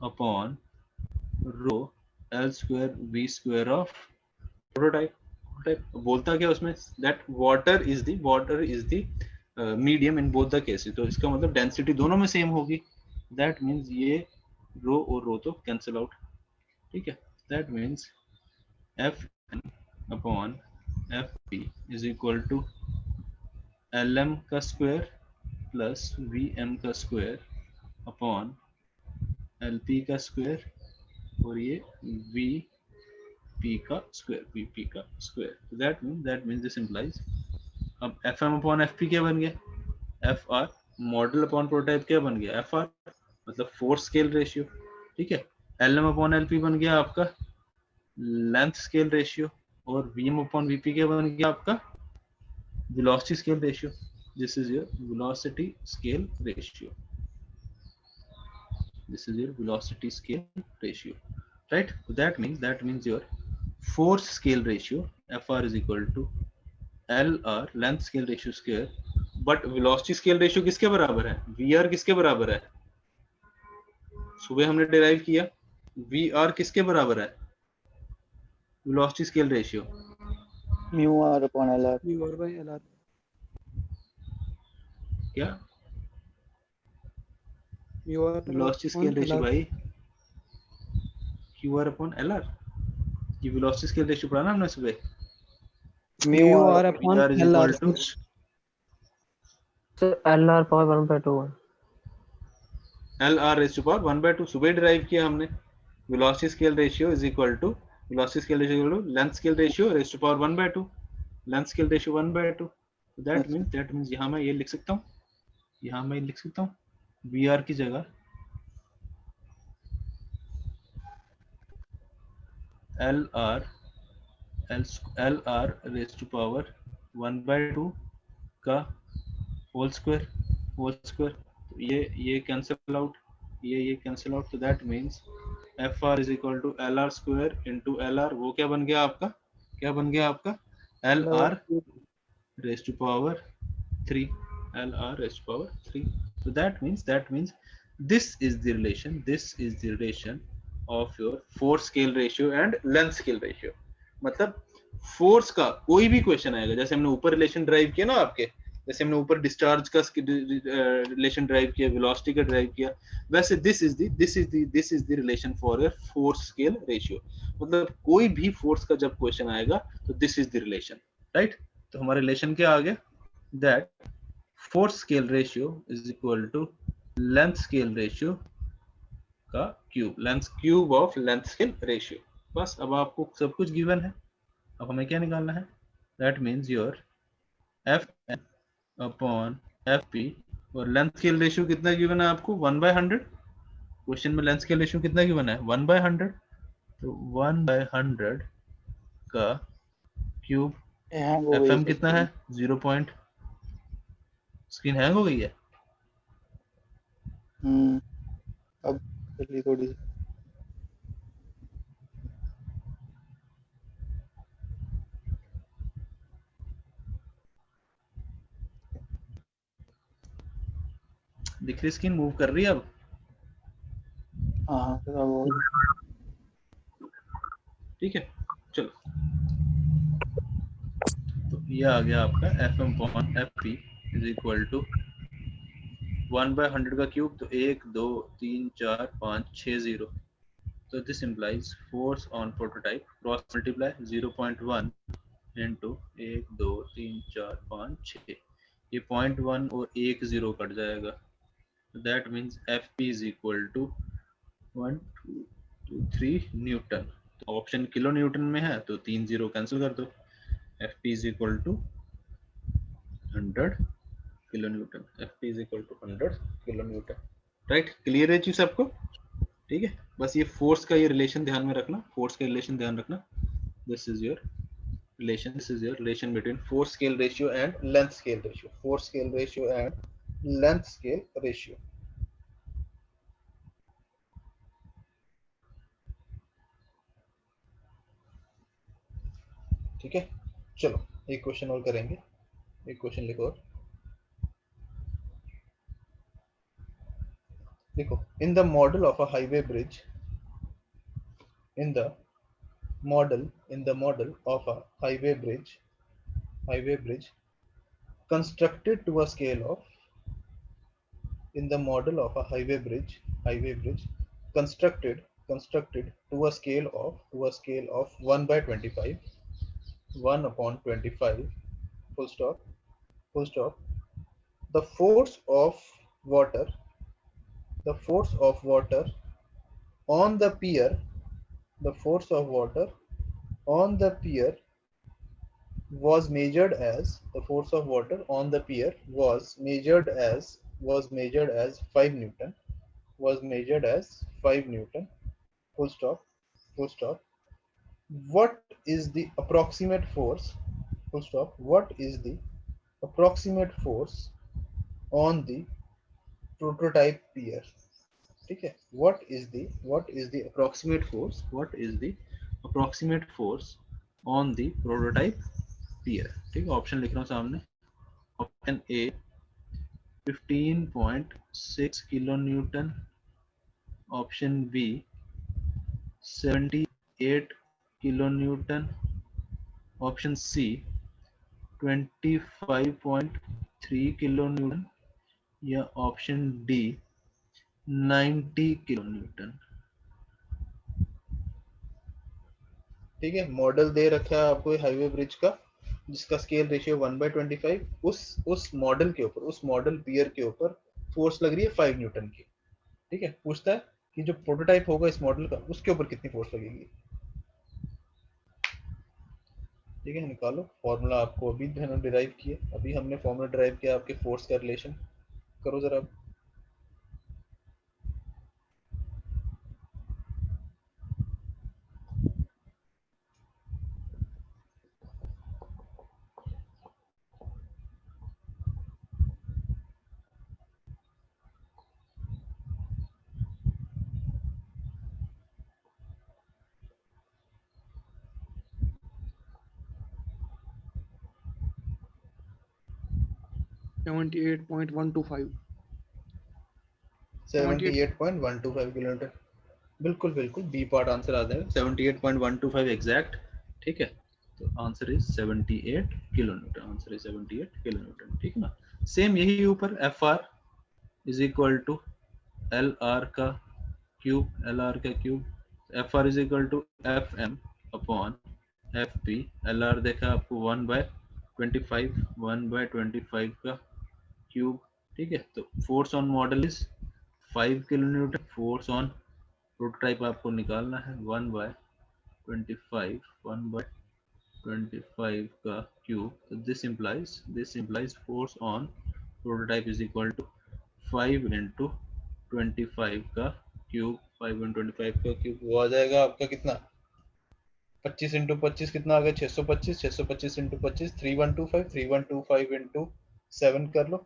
Speaker 1: upon rho L square V square of prototype. बोलता क्या उसमें, that water is the medium in both the cases. तो इसका मतलब डेंसिटी दोनों में सेम होगी, दैट मीन्स ये रो और रो तो कैंसिल आउट। ठीक है, that means F N upon F P is equal to L M का स्क्वायर प्लस वी एम का स्क्वायर अपॉन एल पी का स्क्वायर और ये वी पी का square. That means this implies, अब F M upon F P क्या बन गया, F R, model upon prototype क्या बन गया, एफ आर, मतलब फोर्स स्केल रेशियो। ठीक है, L M upon L P बन गया आपका लेंथ स्केल रेशियो, और V M upon V P क्या बन गया आपका velocity scale ratio. This is your velocity scale ratio, right? So that means your force scale ratio FR is equal to LR length scale ratio square, but velocity scale ratio किसके बराबर है, VR किसके बराबर है, सुबह हमने डिराइव किया, VR किसके बराबर है, velocity scale ratio
Speaker 3: mu r upon lr.
Speaker 2: mu r by lr.
Speaker 1: क्या,
Speaker 2: mu r
Speaker 1: velocity
Speaker 2: upon
Speaker 1: scale ratio
Speaker 2: lr.
Speaker 1: भाई QR upon LR, ये velocity scale ratio पढ़ा ना हमने सुबह,
Speaker 3: Mu r
Speaker 2: upon
Speaker 1: VR is equal to
Speaker 4: So LR power 1/2 है।
Speaker 1: LR रेज़ टू पावर 1/2 सुबह डिराइव किया हमने। Velocity scale ratio is equal to length scale ratio raise to power 1/2, length scale ratio 1/2। That means यहाँ मैं ये लिख सकता हूँ, यहाँ मैं लिख सकता हूँ VR की जगह LR रेज़ टू पावर 1/2 का होल स्क्वायर। तो ये कैंसिल आउट, ये कैंसिल आउट। तो that means FR is equal to LR square into LR। वो क्या बन गया आपका, LR raise to power 3, LR raise to power 3। So that means this is the relation of your force scale ratio and length scale ratio। मतलब फोर्स का कोई भी क्वेश्चन आएगा, जैसे हमने ऊपर रिलेशन ड्राइव किया ना आपके, जैसे हमने ऊपर डिस्चार्ज का रिलेशन ड्राइव किया, वेलोसिटी का ड्राइव किया, वैसे this is the relation for your force scale ratio. मतलब कोई भी फोर्स का जब क्वेश्चन आएगा तो this is the relation, right. तो हमारा रिलेशन क्या आ गया, that force scale ratio is equal to length scale ratio का cube of length scale ratio. बस अब आपको सब कुछ गिवन है, अब हमें क्या निकालना है, that means your Fn upon Fp। और लेंथ स्केल रेशियो कितना गिवन है आपको, 1/100। क्वेश्चन में लेंथ स्केल रेशियो कितना गिवन है, 1/100। तो 1/100 का क्यूब।
Speaker 3: हैंग हो गई
Speaker 1: Fm
Speaker 3: है
Speaker 1: कितना है, 0 पॉइंट। स्क्रीन हैंग हो गई है।
Speaker 3: अब चलिए थोड़ी सी।
Speaker 1: दिख रही स्क्रीन, मूव कर रही है अब।
Speaker 3: हाँ फिर अब हो गई।
Speaker 1: ठीक है, चलो। तो ये आ गया आपका Fm upon Fp is equal to 1/100 का क्यूब। तो 1 2 3 4 5 6 0। So this implies force on prototype cross multiply 0.1 into 1 2 3 4 5 6। ये 0.1 और 1 0 कट जाएगा। That means Fp is equal to 1 2 2 3 Newton. तो ऑप्शन किलो न्यूटन में है तो 3 0 कैंसिल कर दो। Fp is equal to 100 kilo Newton. Fp is equal to 100 kilo Newton. Right, clear है चीज सबको? ठीक है, बस ये फोर्स का ये रिलेशन ध्यान में रखना, फोर्स का रिलेशन ध्यान रखना। This is your relation between force scale ratio and length scale ratio, force scale ratio and length scale ratio. ठीक है, चलो एक क्वेश्चन और करेंगे, एक क्वेश्चन लिखो और देखो। In the model of a highway bridge, in the model of a highway bridge constructed to a scale of, in the model of a highway bridge constructed to a scale of 1/25, 1/25, full stop. The force of water on the pier, the force of water on the pier was measured as, the force of water on the pier was measured as 5 newton, full stop. What is the approximate force, full stop, what is the approximate force on the prototype pier? ठीक है, what is the approximate force on the prototype pier? ठीक है, ऑप्शन लिख रहा हूँ सामने। Option A 15.6 kilo newton, option B 78 kilo newton, option C 25.3 kilo newton, या ऑप्शन डी 90 किलो न्यूटन। ठीक है, मॉडल दे रखा है आपको हाईवे ब्रिज का, जिसका स्केल रेशियो 1/25, उस मॉडल के ऊपर, उस मॉडल पियर के ऊपर फोर्स लग रही है 5 न्यूटन की। ठीक है, पूछता है कि जो प्रोटोटाइप होगा इस मॉडल का उसके ऊपर कितनी फोर्स लगेगी। ठीक है, निकालो फॉर्मूला, आपको अभी हमने डिराइव किया, अभी हमने फॉर्मूला डिराइव किया आपके फोर्स का रिलेशन, करो जरा।
Speaker 2: 78.125
Speaker 1: 78.125 किलोमीटर, बिल्कुल बिल्कुल, बी पार्ट आंसर आ जाएगा 78.125 एग्जैक्ट। ठीक है, तो answer is 78 kilometre, answer is 78 kilometre. ठीक है ना, सेम यही ऊपर F R is equal to L R का क्यूब, एल आर का cube, F R is equal to F M upon F P. L R देखा आपको 1/25, 1/25 का क्यूब। ठीक है, तो force on model is 5 kilo newton, force on prototype आपको निकालना है 1/25, 1/25 का क्यूब। तो this implies force on prototype is equal to 5 into 25 का क्यूब, 5 इंटू 25 का क्यूब, वो आ जाएगा आपका कितना, 25 इंटू 25 कितना आ गया, 625, 625 इंटू 25 3125, 3125 इंटू 7 कर लो,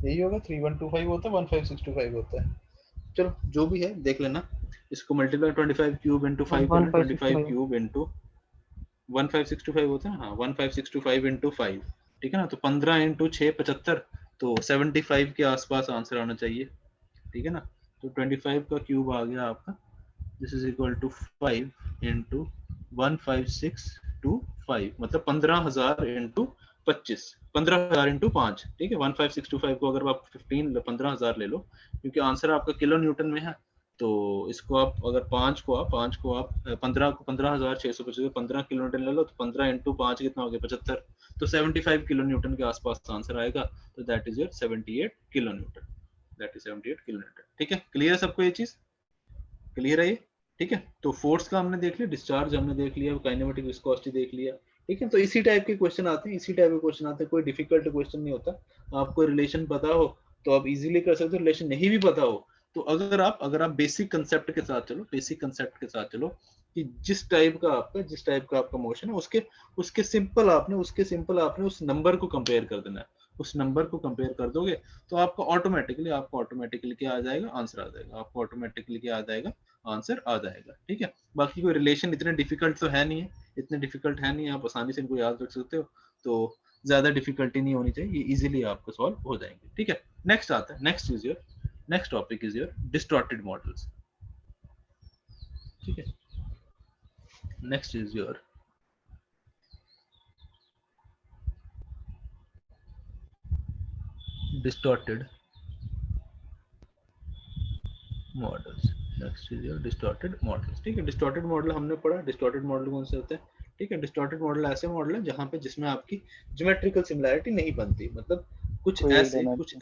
Speaker 1: यही होगा 3125 होता है, 15625 होता है। चलो जो भी है देख लेना, इसको मल्टीप्लाई 25 क्यूब इंटू 5 कर लें, 25
Speaker 4: 1565
Speaker 1: क्यूब इंटू 15625 होता है ना, हाँ 15625 इंटू 5। ठीक है ना, तो 15 इंटू 6 75, तो 75 के आसपास आंसर आना चाहिए। ठीक है ना, तो 25 का क्यूब आ गया आपका, this is equal to 5 into 15625, मतलब 15,000 इंटू 25, 15,000 इंटू 5। ठीक है, 15625 को अगर आप 15,000 ले लो, क्योंकि आंसर आपका किलो न्यूटन में है, तो इसको आप अगर 5 को आप 15 को 15,625, 15 किलो न्यूटन ले लो, तो 15 इंटू 5 कितना हो गया, 75, तो 75 किलो न्यूटन के आसपास आंसर आएगा। तो that is your 78 kilo Newton, that is 78 kilo newton. ठीक है, क्लियर सबको ये चीज, क्लियर है ये। ठीक है, तो फोर्स का हमने देख लिया, डिस्चार्ज हमने देख लिया, काइनेमेटिक विस्कोसिटी देख लिया। ठीक है, तो इसी टाइप के क्वेश्चन आते हैं, इसी टाइप के क्वेश्चन आते हैं, कोई डिफिकल्ट क्वेश्चन नहीं होता। आपको रिलेशन पता हो तो आप इजीली कर सकते हो, रिलेशन नहीं भी पता हो तो अगर आप बेसिक कंसेप्ट के साथ चलो, बेसिक कंसेप्ट के साथ चलो कि जिस टाइप का आपका मोशन है, उसके सिंपल आपने उस नंबर को कंपेयर कर देना है। उस नंबर को कंपेयर कर दोगे तो आपको ऑटोमेटिकली क्या आ जाएगा, आंसर आ जाएगा, आपको ऑटोमेटिकली क्या आ जाएगा, आंसर आ जाएगा। ठीक है, बाकी कोई रिलेशन इतने डिफिकल्ट तो है नहीं है, इतने डिफिकल्ट है नहीं है, आप आसानी से इनको याद रख सकते हो, तो ज्यादा डिफिकल्टी नहीं होनी चाहिए, ये इजीली आपको सॉल्व हो जाएंगे। ठीक है, नेक्स्ट आता है, next topic is your distorted models. ठीक है, next is your distorted models. Next is your distorted models. ठीक है, डिस्टॉर्टेड मॉडल हमने पढ़ा, डिस्टॉर्टेड मॉडल कौन से होते हैं। ठीक है, डिस्टॉर्टेड मॉडल ऐसे मॉडल है जहाँ पे जिसमें आपकी ज्योमेट्रिकल सिमिलैरिटी नहीं बनती, मतलब
Speaker 3: कोई एक डायमेंशन।
Speaker 1: कुछ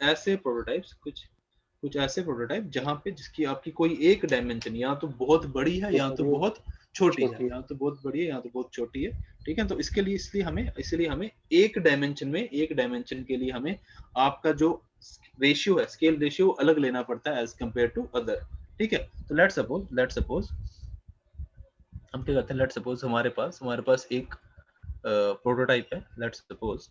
Speaker 1: ऐसे प्रोटोटाइप जहाँ पे जिसकी आपकी कोई एक डायमेंशन या तो बहुत बड़ी है या तो
Speaker 3: बड़ी है,
Speaker 1: बहुत छोटी है,
Speaker 3: छोटी है।
Speaker 1: या तो बहुत बड़ी है या तो बहुत छोटी है। ठीक है, तो इसलिए हमें एक डायमेंशन के लिए हमें आपका जो रेशियो है, स्केल रेशियो अलग लेना पड़ता है एज कंपेयर टू अदर। ठीक है, तो लेट सपोज हम क्या करते हैं, लेट सपोज हमारे पास एक प्रोटोटाइप है, लेट सपोज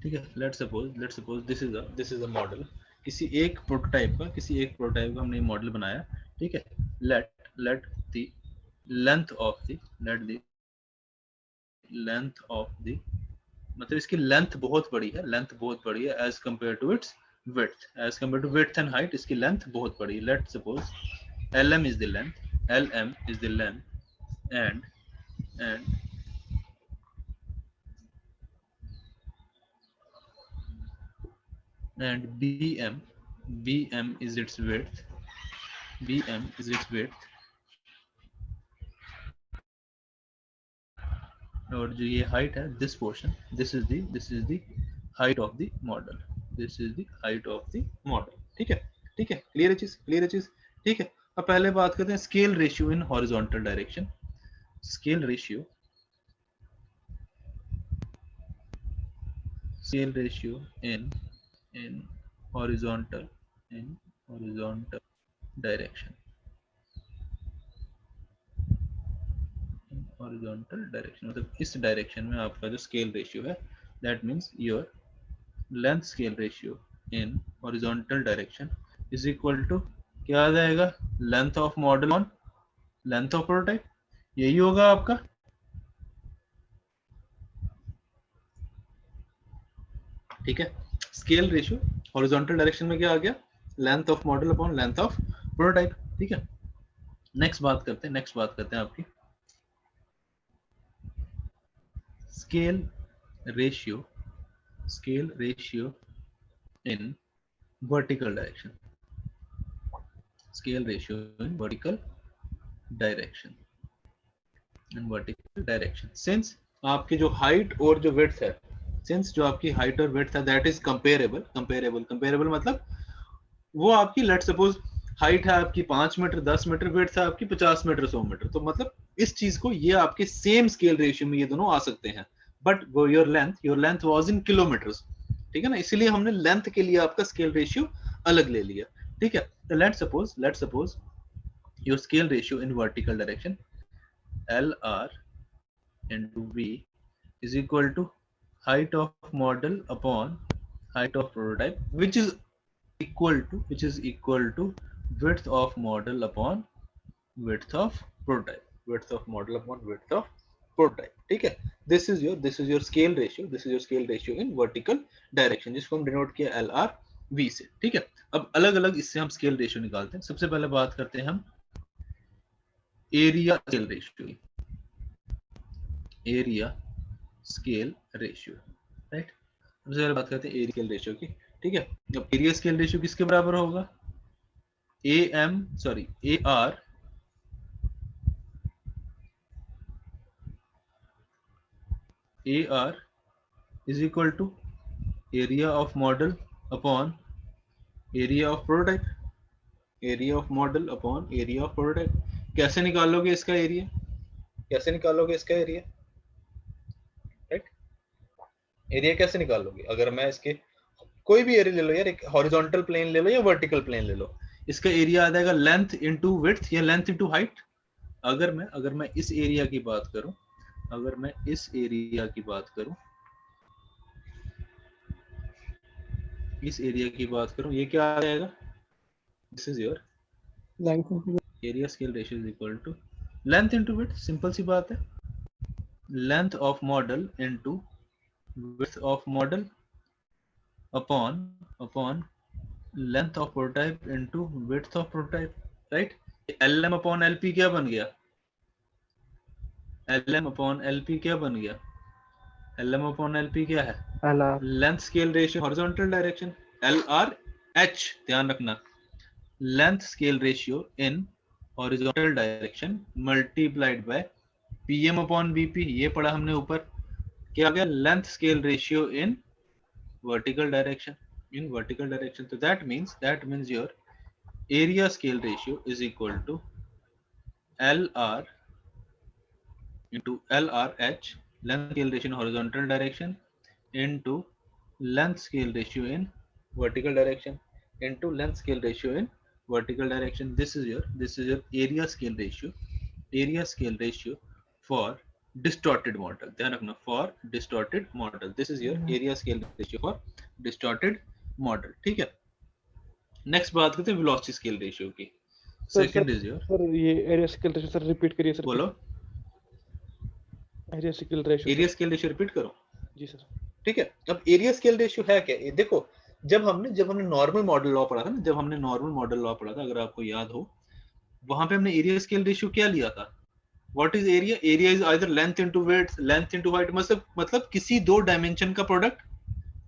Speaker 1: ठीक है, let's suppose this is a model, किसी एक प्रोटोटाइप का हमने मॉडल बनाया, ठीक है। Let the length of the मतलब इसकी लेंथ बहुत बड़ी है as compare to its width and height, इसकी लेंथ बहुत बड़ी है। Let suppose lm is the length and bm is its width, और जो ये हाइट है, this portion, this is the height of the model, ठीक है। क्लियर है चीज, ठीक है। अब पहले बात करते हैं scale ratio in horizontal direction. Scale ratio in horizontal direction, मतलब इस डायरेक्शन में आपका जो स्केल रेशियो है, that means your length scale ratio in horizontal direction is equal to, क्या आ जाएगा, length of model on length of prototype, यही होगा आपका। ठीक है, स्केल रेशियो हॉरिजॉन्टल डायरेक्शन में क्या आ गया, length of model upon length of prototype, ठीक है। नेक्स्ट बात करते हैं आपकी scale ratio in vertical direction, since आपकी जो हाइट और जो विड्थ है, दैट इज कंपेरेबल मतलब वो आपकी, लेट सपोज हाइट है आपकी 5 मीटर 10 मीटर, विड्थ है आपकी 50 मीटर 100 मीटर, तो मतलब इस चीज को, ये आपके सेम स्केल रेशियो में ये दोनों आ सकते हैं, बट वो your length was in kilometres, ठीक है ना, इसीलिए हमने लेंथ के लिए आपका स्केल रेशियो अलग ले लिया, ठीक है। तो let suppose your scale ratio in vertical direction LR into V is equal to height of model upon height of prototype, which is equal to width of model upon width of prototype, ठीक है। This is your scale ratio in vertical direction, जिसको हम डिनोट किया LRV से, ठीक है। अब अलग अलग इससे हम स्केल रेशियो निकालते हैं। सबसे पहले बात करते हैं हम एरिया स्केल रेशियो, राइट। सबसे पहले बात करते हैं एरिया स्केल रेशियो की, ठीक है। अब एरिया स्केल रेशियो किसके बराबर होगा, AR is equal to area of model upon area of prototype, कैसे निकालोगे इसका एरिया, राइट। एरिया कैसे निकालोगे, अगर मैं इसके कोई भी एरिया ले लो यार, एक हॉरिजॉन्टल प्लेन ले लो या वर्टिकल प्लेन ले लो, इसका एरिया आ जाएगा लेंथ इनटू विड्थ या लेंथ इनटू हाइट। अगर मैं इस एरिया की बात करूं, ये क्या आ जाएगा, this is your area scale ratio is equal to length into width, simple सी बात है, length of model into width of model upon length of prototype into width of prototype, right. LM upon LP क्या बन गया, LM अपॉन LP क्या है,
Speaker 4: LR
Speaker 1: length scale ratio horizontal direction, LRH, ध्यान रखना, length scale ratio in horizontal direction multiplied by PM upon BP, ये पढ़ा हमने ऊपर, क्या आ गया, length scale ratio in vertical direction, तो that means your area scale ratio is equal to LR into LRH, length scale ratio in horizontal direction, into length scale ratio in vertical direction, This is your area scale ratio for distorted model, ध्यान रखना, for distorted model, this is your area scale ratio for distorted model. ठीक है, नेक्स्ट बात करते हैं वेलोसिटी स्केल रेशियो की।
Speaker 2: Sir
Speaker 1: second is your,
Speaker 2: sir ये area scale ratio sir repeat करिए सर।
Speaker 1: बोलो,
Speaker 2: area scale ratio
Speaker 1: area
Speaker 2: sir.
Speaker 1: Scale ratio repeat करो।
Speaker 2: जी सर।
Speaker 1: ठीक है, अब एरिया स्केल रेशियो है क्या? ये देखो, जब हमने नॉर्मल मॉडल लॉ पढ़ा था ना, जब हमने नॉर्मल मॉडल लॉ पढ़ा था, अगर आपको याद हो, वहां पे हमने एरिया स्केल रेशियो क्या लिया था? What is area? Area is either length into width, length into height, मतलब किसी दो डायमेंशन का प्रोडक्ट,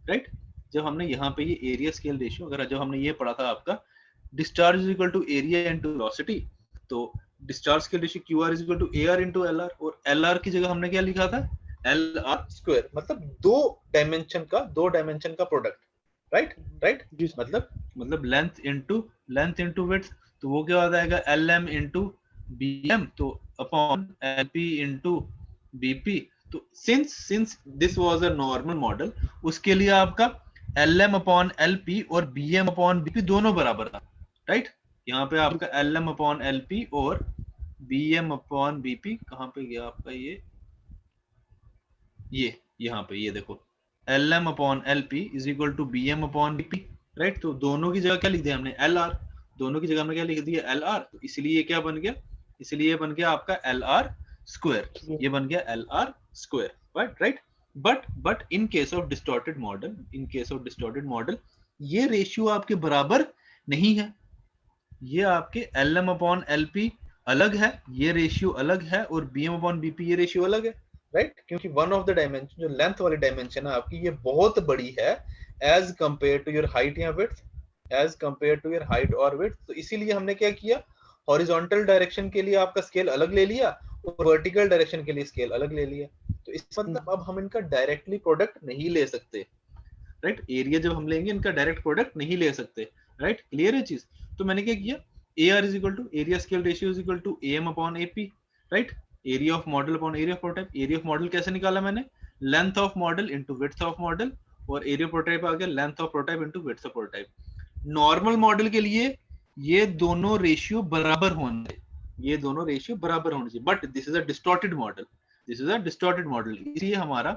Speaker 1: राइट? जब हमने यहाँ पे ये एरिया स्केल रेशियो, अगर जब हमने ये पढ़ा था आपका discharge is equal to area into velocity, तो discharge scale ratio Q R is equal to A R into L R, और एल आर की जगह हमने क्या लिखा था? एल आर स्क्वायर, मतलब दो डायमेंशन का प्रोडक्ट, राइट?
Speaker 2: जी सर।
Speaker 1: मतलब लेंथ इनटू विड्थ, तो वो क्या हो जाएगा? L M into B M, तो upon L P into B P. तो since this was a normal model, उसके लिए आपका L M upon L P और B M upon B P दोनों बराबर था, राइट? यहाँ पे आपका L M upon L P और B M upon B P कहाँ पे गया आपका? ये यहाँ पे, ये देखो, L M upon L P is equal to B M upon B P, right? तो दोनों की जगह क्या लिख दिया हमने? L R. दोनों की जगह हमने क्या लिख दिया? L R. तो इसलिए ये क्या बन गया? इसलिए ये बन गया आपका एल आर स्क्वायर, ये बन गया L R square, right? But in case of distorted model, ये रेशियो आपके बराबर नहीं है। ये आपके L M upon L P अलग है, ये रेशियो अलग है, और B M upon B P ये रेशियो अलग है, राइट? क्योंकि वन ऑफ द डायमेंशन, जो लेंथ वाली डायमेंशन है आपकी, ये बहुत बड़ी है as compare to your height या width, as compare to your height और विड्थ। तो इसीलिए हमने क्या किया? हॉरिजॉन्टल डायरेक्शन के लिए आपका स्केल अलग ले लिया और वर्टिकल डायरेक्शन के लिए स्केल अलग ले लिया। तो इस मतलब अब हम इनका डायरेक्टली प्रोडक्ट नहीं ले सकते, राइट? एरिया जब हम लेंगे, इनका डायरेक्ट प्रोडक्ट नहीं ले सकते, राइट? क्लियर है चीज? तो मैंने क्या किया? A R is equal to area scale ratio is equal to A M upon A P, right? Area of model upon area of prototype. Area of model कैसे निकाला मैंने? Length of model into width of model, और एरिया प्रोटोटाइप आ गया length of prototype into width of prototype. Normal model के लिए ये दोनों रेशियो बराबर होने चाहिए, ये दोनों रेशियो बराबर होने चाहिए, but this is a distorted model, इसलिए हमारा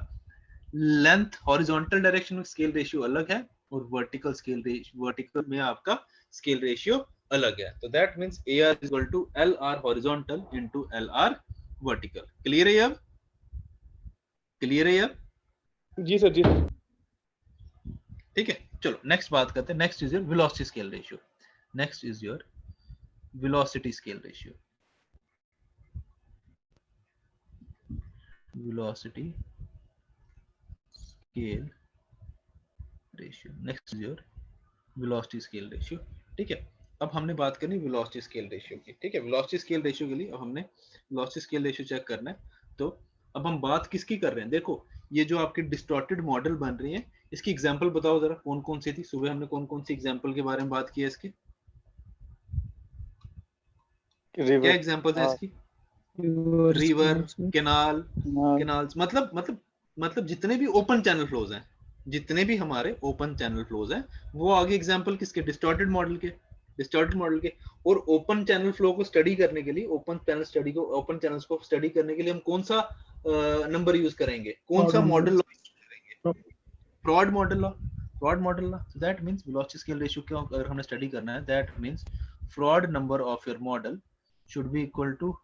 Speaker 1: लेंथ हॉरिजॉन्टल डायरेक्शन में स्केल रेशियो अलग है, और वर्टिकल में आपका स्केल रेशियो अलग है। तो that means A R is equal to L R horizontal into L R vertical. Clear है अब?
Speaker 2: जी सर। जी सर।
Speaker 1: ठीक है, चलो नेक्स्ट बात करते हैं। Next is your velocity scale ratio. Next is your velocity scale ratio. Velocity scale ratio, next is your velocity scale ratio. ठीक है, अब हमने बात करनी वेलोसिटी स्केल रेशियो की। ठीक है, वेलोसिटी स्केल रेशियो के लिए अब हमने वेलोसिटी स्केल रेशियो चेक करना है। तो अब हम बात किसकी कर रहे हैं? देखो, ये जो आपके डिस्टॉर्टेड मॉडल बन रही है, इसकी एग्जांपल बताओ जरा, कौन कौन सी थी? सुबह हमने कौन कौन सी एग्जांपल के बारे में बात की है इसकी? क्या एग्जांपल है इसकी? रिवर, कैनाल्स, मतलब जितने भी ओपन चैनल फ्लोज हैं, जितने भी हमारे ओपन चैनल फ्लोज हैं, वो आगे एग्जांपल किसके? डिस्टॉर्टेड मॉडल के। और ओपन चैनल फ्लो को स्टडी करने के लिए, ओपन चैनल्स को स्टडी करने के लिए हम कौन सा नंबर यूज करेंगे? कौन सा मॉडल यूज करेंगे? Froude model law. That means velocity scale ratio क्या अगर हमने स्टडी करना है, that means Froude number of your model should be equal to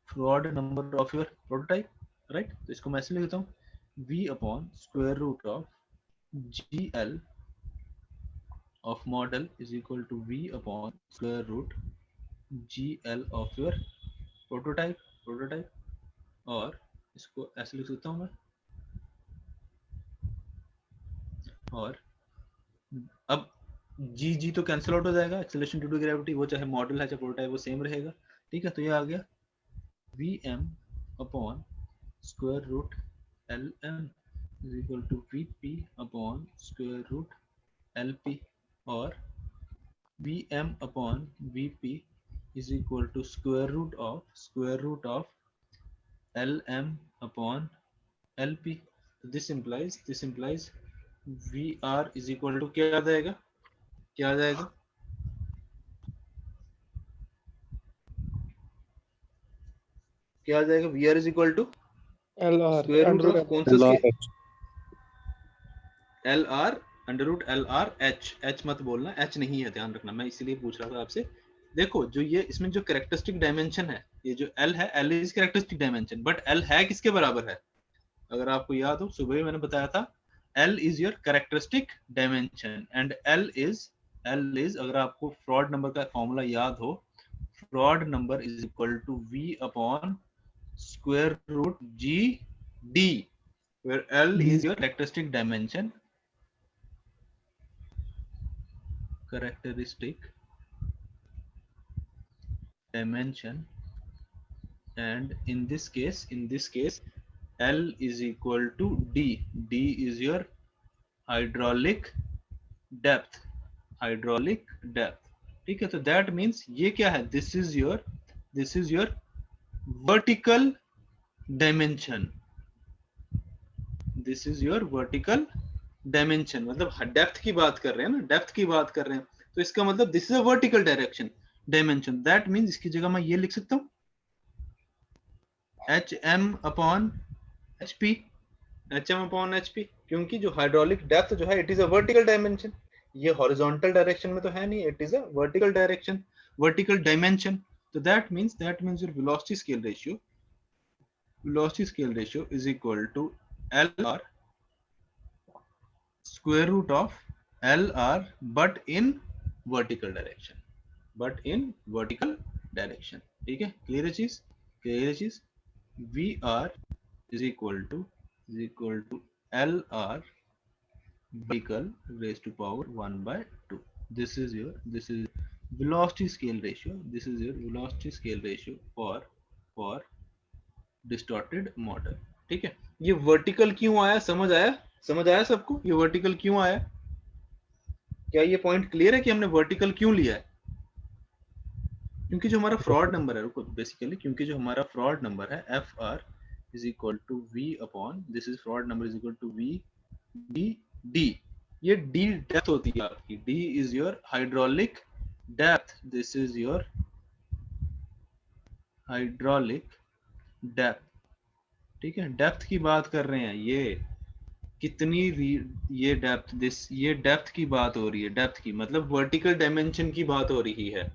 Speaker 1: Froude number of your prototype, right? तो इसको मैं ऐसे लिखता हूँ, v upon square root of gl of model is equal to v upon square root gl of your prototype। और इसको ऐसे लिख सकता हूँ मैं, और अब g तो कैंसिल आउट हो जाएगा, एक्सेलरेशन ड्यू टू ग्रेविटी, वो चाहे मॉडल है चाहे प्रोटोटाइप, वो सेम रहेगा। ठीक है, तो ये आ गया vm upon square root lm is equal to vp upon square root lp, और vm upon vp is equal to square root of lm upon lp. This implies vr is equal to क्या आ जाएगा? vr is equal to
Speaker 2: LR
Speaker 1: square root
Speaker 2: under
Speaker 1: of कौन सा
Speaker 5: LRH
Speaker 1: L R under root L R H, H मत बोलना, एच नहीं है, ध्यान रखना, मैं इसीलिए पूछ रहा था आपसे। देखो जो ये इसमें जो कैरेक्टरिस्टिक डायमेंशन है, ये जो एल है, L is characteristic dimension, but L है किसके बराबर है? अगर आपको याद हो, सुबह ही मैंने बताया था, L is your characteristic dimension and L is अगर आपको फ्रॉड नंबर का फॉर्मूला याद हो, Froude number is equal to V upon square root G D, where L is your characteristic dimension, and in this case L is equal to D. D is your hydraulic depth, ठीक है? तो that means ये क्या है? This is your vertical dimension, मतलब डेप्थ की बात कर रहे हैं ना, डेप्थ की बात कर रहे हैं, तो इसका मतलब this is a vertical dimension, that means इसकी जगह मैं ये लिख सकता हूँ HM अपॉन HP, क्योंकि जो हाइड्रोलिक डेप्थ जो है it is a vertical dimension, ये हॉरिजॉन्टल डायरेक्शन में तो है नहीं, it is a vertical dimension, तो that means your velocity scale ratio is equal to LR square root of LR but in vertical direction, ठीक है? क्लियर है चीज? VR is equal to LR vertical raised to power 1 by 2. This is velocity scale ratio for distorted model, ठीक है? ये वर्टिकल क्यों आया, समझ आया सबको ये वर्टिकल क्यों आया? क्या ये पॉइंट क्लियर है कि हमने वर्टिकल क्यों लिया है? क्योंकि जो हमारा फ्रॉड नंबर है, रुको, बेसिकली क्योंकि जो हमारा फ्रॉड नंबर है FR is equal to V upon, this is fraud number is equal to V D, ये D डेप्थ होती है आपकी, D is your hydraulic depth, this is your hydraulic depth, ठीक है? डेप्थ की बात कर रहे हैं, ये कितनी ये डेप्थ की बात हो रही है, डेप्थ की मतलब वर्टिकल डायमेंशन की बात हो रही है,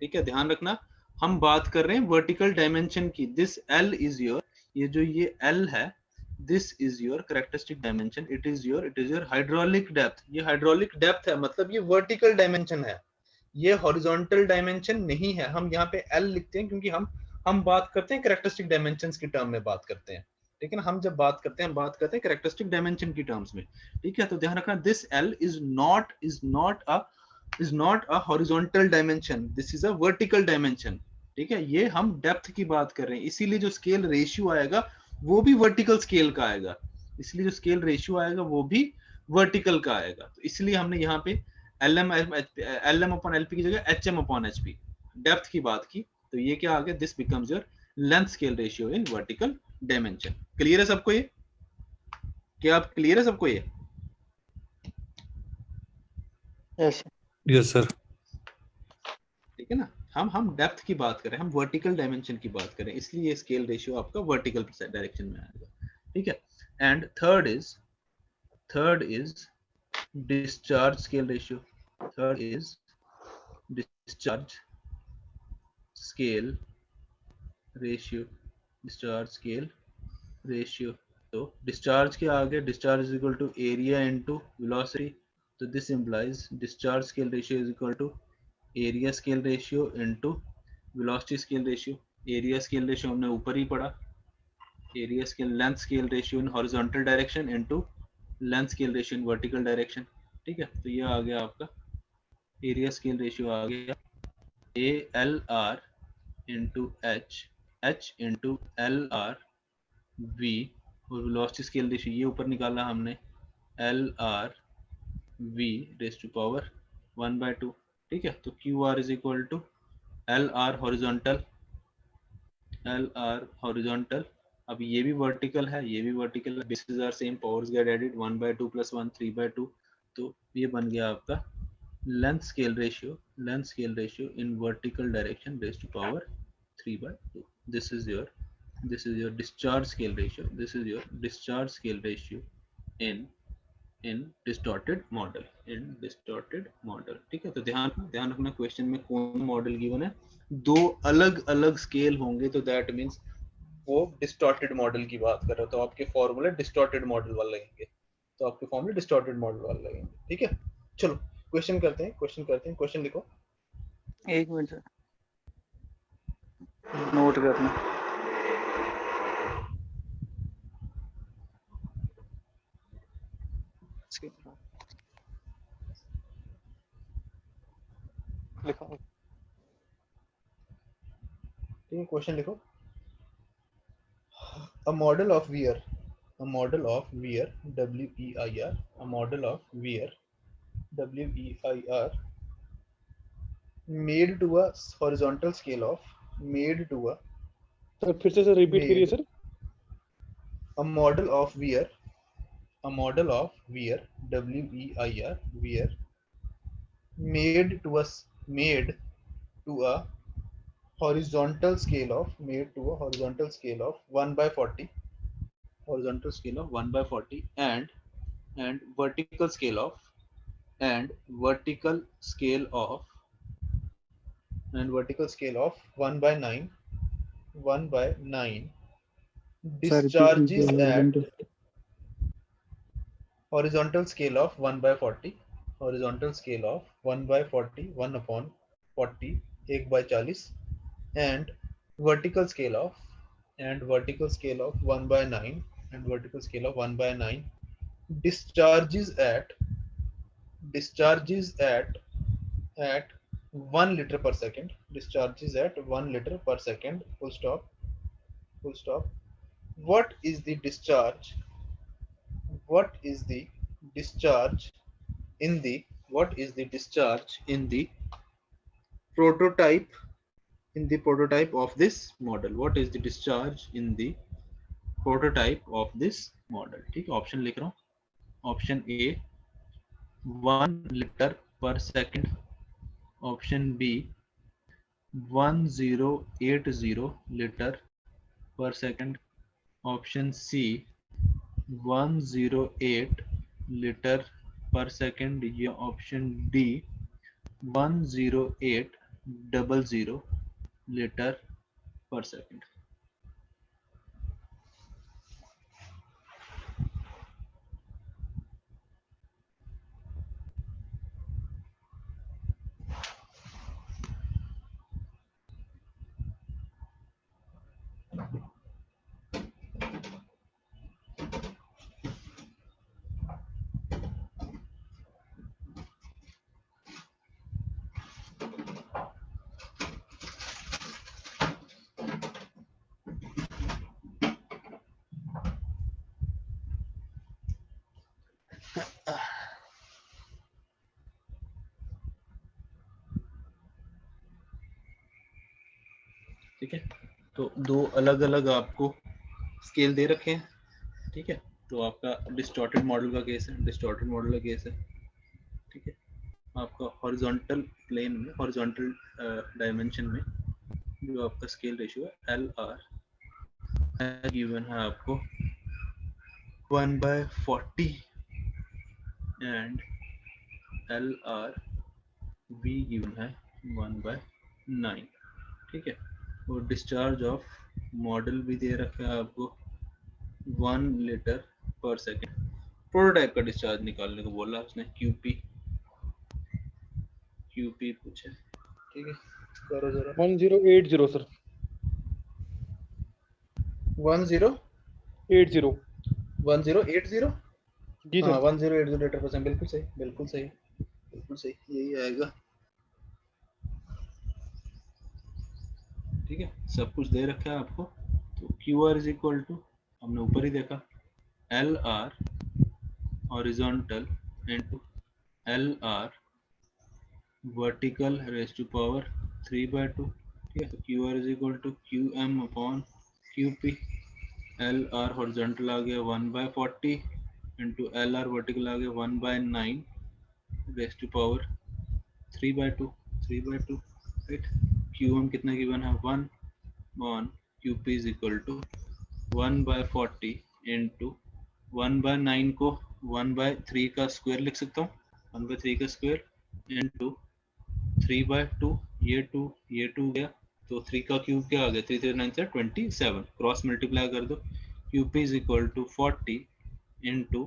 Speaker 1: ठीक है? ध्यान रखना, हम बात कर रहे हैं वर्टिकल डायमेंशन की। दिस L इज योर, ये जो ये L है, this is your characteristic dimension, it is your hydraulic depth, ये हाइड्रोलिक डेप्थ है, मतलब ये वर्टिकल डायमेंशन है, ये हॉरिजॉन्टल डायमेंशन नहीं है। हम यहाँ पे L लिखते हैं क्योंकि हम बात करते हैं कैरेक्टरिस्टिक डायमेंशंस की टर्म में बात करते हैं, लेकिन हम जब बात करते हैं कैरेक्टरिस्टिक डायमेंशन की टर्म्स में, ठीक है? तो ध्यान रखना, this L is not a horizontal dimension, this is a vertical dimension, ठीक है? ये हम डेप्थ की बात कर रहे हैं, इसीलिए जो स्केल रेशियो आएगा वो भी वर्टिकल स्केल का आएगा, तो इसलिए हमने यहाँ पे LM upon LP की जगह HM upon HP डेप्थ की बात की, तो ये क्या आ गया? This becomes your length scale ratio in vertical dimension. Clear है सबको ये? क्या आप क्लियर है सबको ये?
Speaker 5: Yes sir.
Speaker 1: ठीक है ना? हम डेप्थ की बात करें, हम वर्टिकल डायमेंशन की बात करें, इसलिए ये स्केल रेशियो आपका वर्टिकल डायरेक्शन में आएगा, ठीक है? And third is discharge scale ratio, discharge scale ratio. तो डिस्चार्ज के आगे discharge is equal to area into velocity, तो this implies discharge scale ratio is equal to area scale ratio into velocity scale ratio. Area scale ratio हमने ऊपर ही पढ़ा, area scale length scale ratio in horizontal direction into length scale ratio in vertical direction, ठीक है? तो ये आ गया आपका एरिया स्केल रेशियो आ गया ALR into H into LR V, और वेलोसिटी स्केल रेशियो ये ऊपर निकाला हमने LR V raise to power 1/2, ठीक है? तो QR is equal to LR horizontal, अब ये भी वर्टिकल है, ये भी वर्टिकल है, basis are same, powers get added 1/2 + 1 3/2, तो ये बन गया आपका length scale ratio in vertical direction raise to power 3/2। This is your this is your discharge scale ratio, this is your discharge scale ratio in distorted model, ठीक है। तो ध्यान रखना क्वेश्चन में कौन मॉडल गिवन है, दो अलग अलग स्केल होंगे तो दैट मींस वो डिस्टॉर्टेड मॉडल की बात कर रहा है, तो आपके फॉर्मूले डिस्टॉर्टेड मॉडल वाले लगेंगे, ठीक है। चलो क्वेश्चन करते हैं, क्वेश्चन लिखो।
Speaker 3: एक मिनट सर, नोट करना। लिखा
Speaker 1: ठीक है, क्वेश्चन लिखो। A model of Weir, WEIR, a model of Weir, WEIR, made to a horizontal scale of,
Speaker 2: sir फिर से सर रिपीट करिए sir.
Speaker 1: a model of Weir, WEIR, made to a horizontal scale of 1 by 40, and vertical scale of 1 by 9 discharges at horizontal scale of 1 by 40, 1 upon 40, 1 by 40, and vertical scale of 1 by 9, discharges at 1 liter per second, full stop. What is the discharge in the prototype of this model? What is the discharge in the prototype of this model? ठीक है, ऑप्शन लिख रहा हूँ। Option A 1 liter per second, option B 1080 liter per second, option C 108 liter per second, या option D 10800 liter per second। ठीक है, तो दो अलग अलग आपको स्केल दे रखे हैं, ठीक है। तो आपका डिस्टॉर्टेड मॉडल का केस है, ठीक है। आपका हॉरिजॉन्टल प्लेन में, हॉरिजॉन्टल डायमेंशन में जो आपका स्केल रेशियो है LR गिवन है आपको 1 by 40 and LR V given है 1 by 9, ठीक है। और डिस्चार्ज ऑफ मॉडल भी दे रखा है आपको 1 लीटर पर सेकेंड। प्रोटोटाइप का डिस्चार्ज निकालने को बोला उसने, QP पूछे, ठीक है। करो जरा
Speaker 2: 1080 सर,
Speaker 1: 1080
Speaker 2: जी
Speaker 1: हाँ,
Speaker 2: सर।
Speaker 1: 1080 लीटर पर सेकेंड, बिल्कुल सही, यही आएगा, ठीक है। सब कुछ दे रखा है आपको। तो QR इज इक्वल टू, हमने ऊपर ही देखा, LR horizontal into LR vertical raise to power 3/2, ठीक है। तो QR is equal to QM upon QP। LR horizontal आ गया 1 by 40 इंटू LR वर्टिकल आ गया 1 by 9 raise to power 3/2, right. QM कितना गिवन है 1 on QP is equal to 1/40 into 1/9 को 1/3 का स्क्वायर लिख सकता हूँ, 1/3 का स्क्वायर into 3/2, ये 2 गया, तो 3 का क्यूब क्या आ गया, 3 3 9 से 27, क्रॉस मल्टीप्लाई कर दो, QP is equal to 40 into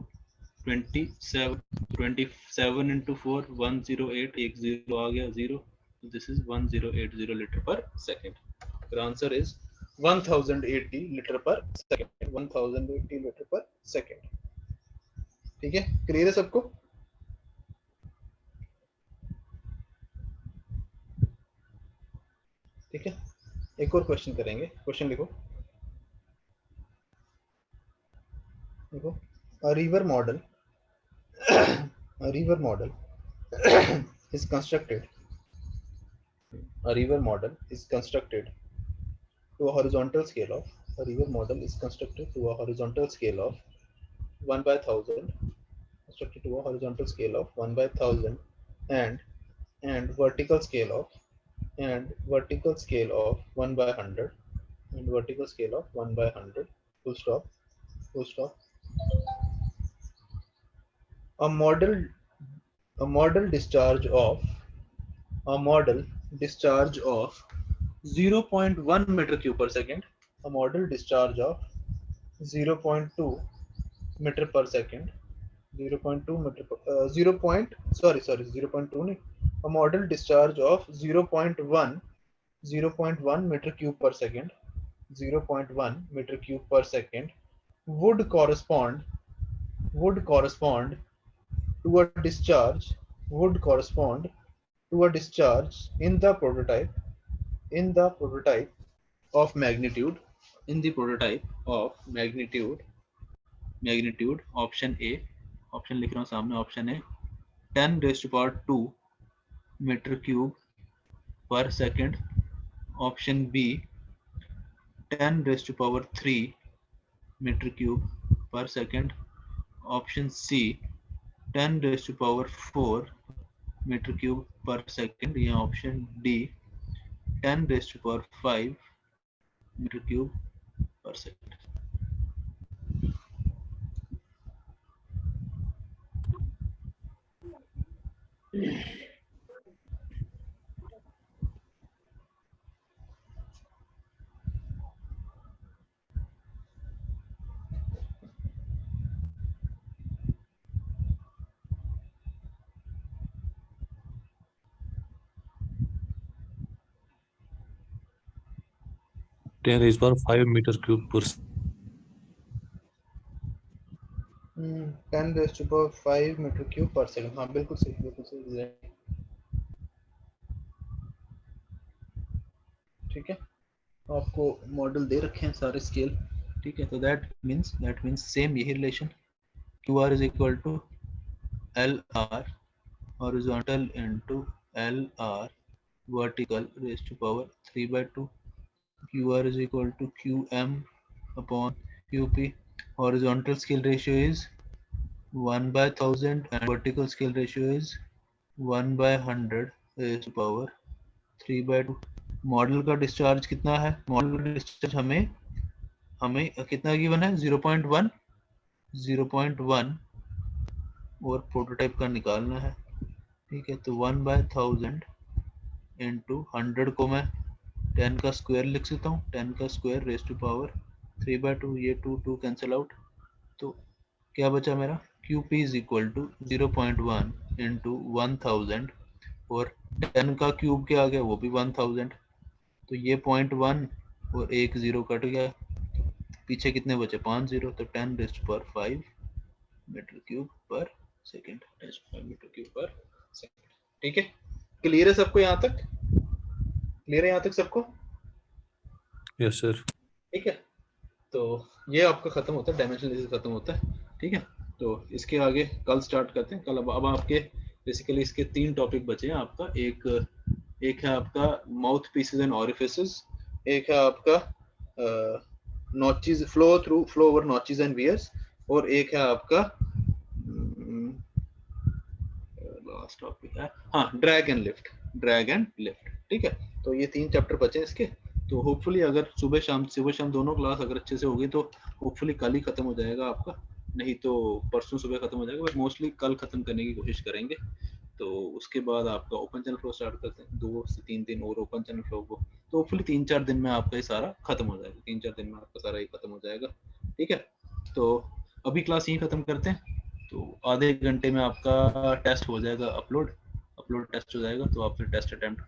Speaker 1: 27 into 4 108, एक 0 आ गया 0, this is 1080 liter per second. The answer is 1080 liter per second, 1080 liter per second. ठीक है, क्लियर है सबको? ठीक है, एक और क्वेश्चन करेंगे, क्वेश्चन लिखो, a river model is constructed to a horizontal scale of 1/1000, and vertical scale of 1/100, full stop. A model discharge of 0.1 meter cube per second, a model discharge of 0.2 meter per second, 0.2 meter per, 0.2 नहीं, a model discharge of 0.1 meter cube per second, 0.1 meter cube per second would correspond to a discharge in the prototype of magnitude option A, option लिख रहा हूँ सामने, option A 10⁻² meter cube per second, option B 10⁻³ meter cube per second, option C 10⁻⁴ meter cube per second, या option D 10⁵ meter cube per second.
Speaker 5: Ten raised power 5 meter cube per
Speaker 1: 10⁵ meter cube per second, हाँ बिल्कुल सही exactly. ठीक है, आपको मॉडल दे रखे हैं सारे स्केल, ठीक है, तो दैट मींस सेम यही relation, QR is equal to LR horizontal into LR vertical raised to power 3/2, QR is equal to QM upon QP, horizontal scale ratio is 1/1000 and vertical scale ratio is 1/100 raised to power 3/2. Model का डिस्चार्ज कितना है, मॉडल का डिस्चार्ज हमें कितना गिवन है, 0.1 और प्रोटोटाइप का निकालना है, ठीक है, तो 1/1000 into 100 को मैं 10 का स्क्वायर लिख सकता हूँ, 10 का स्क्वायर रेज़ टू पावर 3/2, ये 2 कैंसिल आउट, तो क्या बचा मेरा, QP is equal to 0.1 into 1000 और 10 का क्यूब क्या आ गया, वो भी 1000, तो ये 0.1 और एक 0 कट गया, पीछे कितने बचे, 5 0, तो 10⁵5 metre cube per second, 10⁵5 metre cube per second. ठीक है, क्लियर है सबको, यहाँ तक क्लियर है, यहाँ तक सबको?
Speaker 5: Yes sir.
Speaker 1: ठीक है, तो ये आपका खत्म होता है, डायमेंशनल खत्म होता है। ठीक है, तो इसके आगे कल स्टार्ट करते हैं। कल अब आपके बेसिकली इसके 3 टॉपिक बचे हैं आपका, एक है आपका माउथ पीसेस एंड ऑरिफिसेस, एक है आपका notches, flow over notches and weirs, और एक है आपका लास्ट टॉपिक है हाँ ड्रैग एंड लिफ्ट। ठीक है, तो ये 3 चैप्टर बचे हैं इसके, तो होपफुली अगर सुबह शाम दोनों क्लास अगर अच्छे से होगी तो होपफुली कल ही खत्म हो जाएगा आपका, नहीं तो परसों सुबह खत्म हो जाएगा, बट मोस्टली कल खत्म करने की कोशिश करेंगे। तो उसके बाद आपका ओपन चैनल फ्लो स्टार्ट करते हैं, 2 से 3 दिन और ओपन चैनल फ्लो को, तो होपफुली 3-4 दिन में आपका ये सारा खत्म हो जाएगा, 3-4 दिन में आपका सारा ये खत्म हो जाएगा। ठीक है, तो अभी क्लास यहीं खत्म करते हैं। तो आधे घंटे में आपका टेस्ट हो जाएगा अपलोड टेस्ट हो जाएगा, तो आप फिर टेस्ट अटेम्प्ट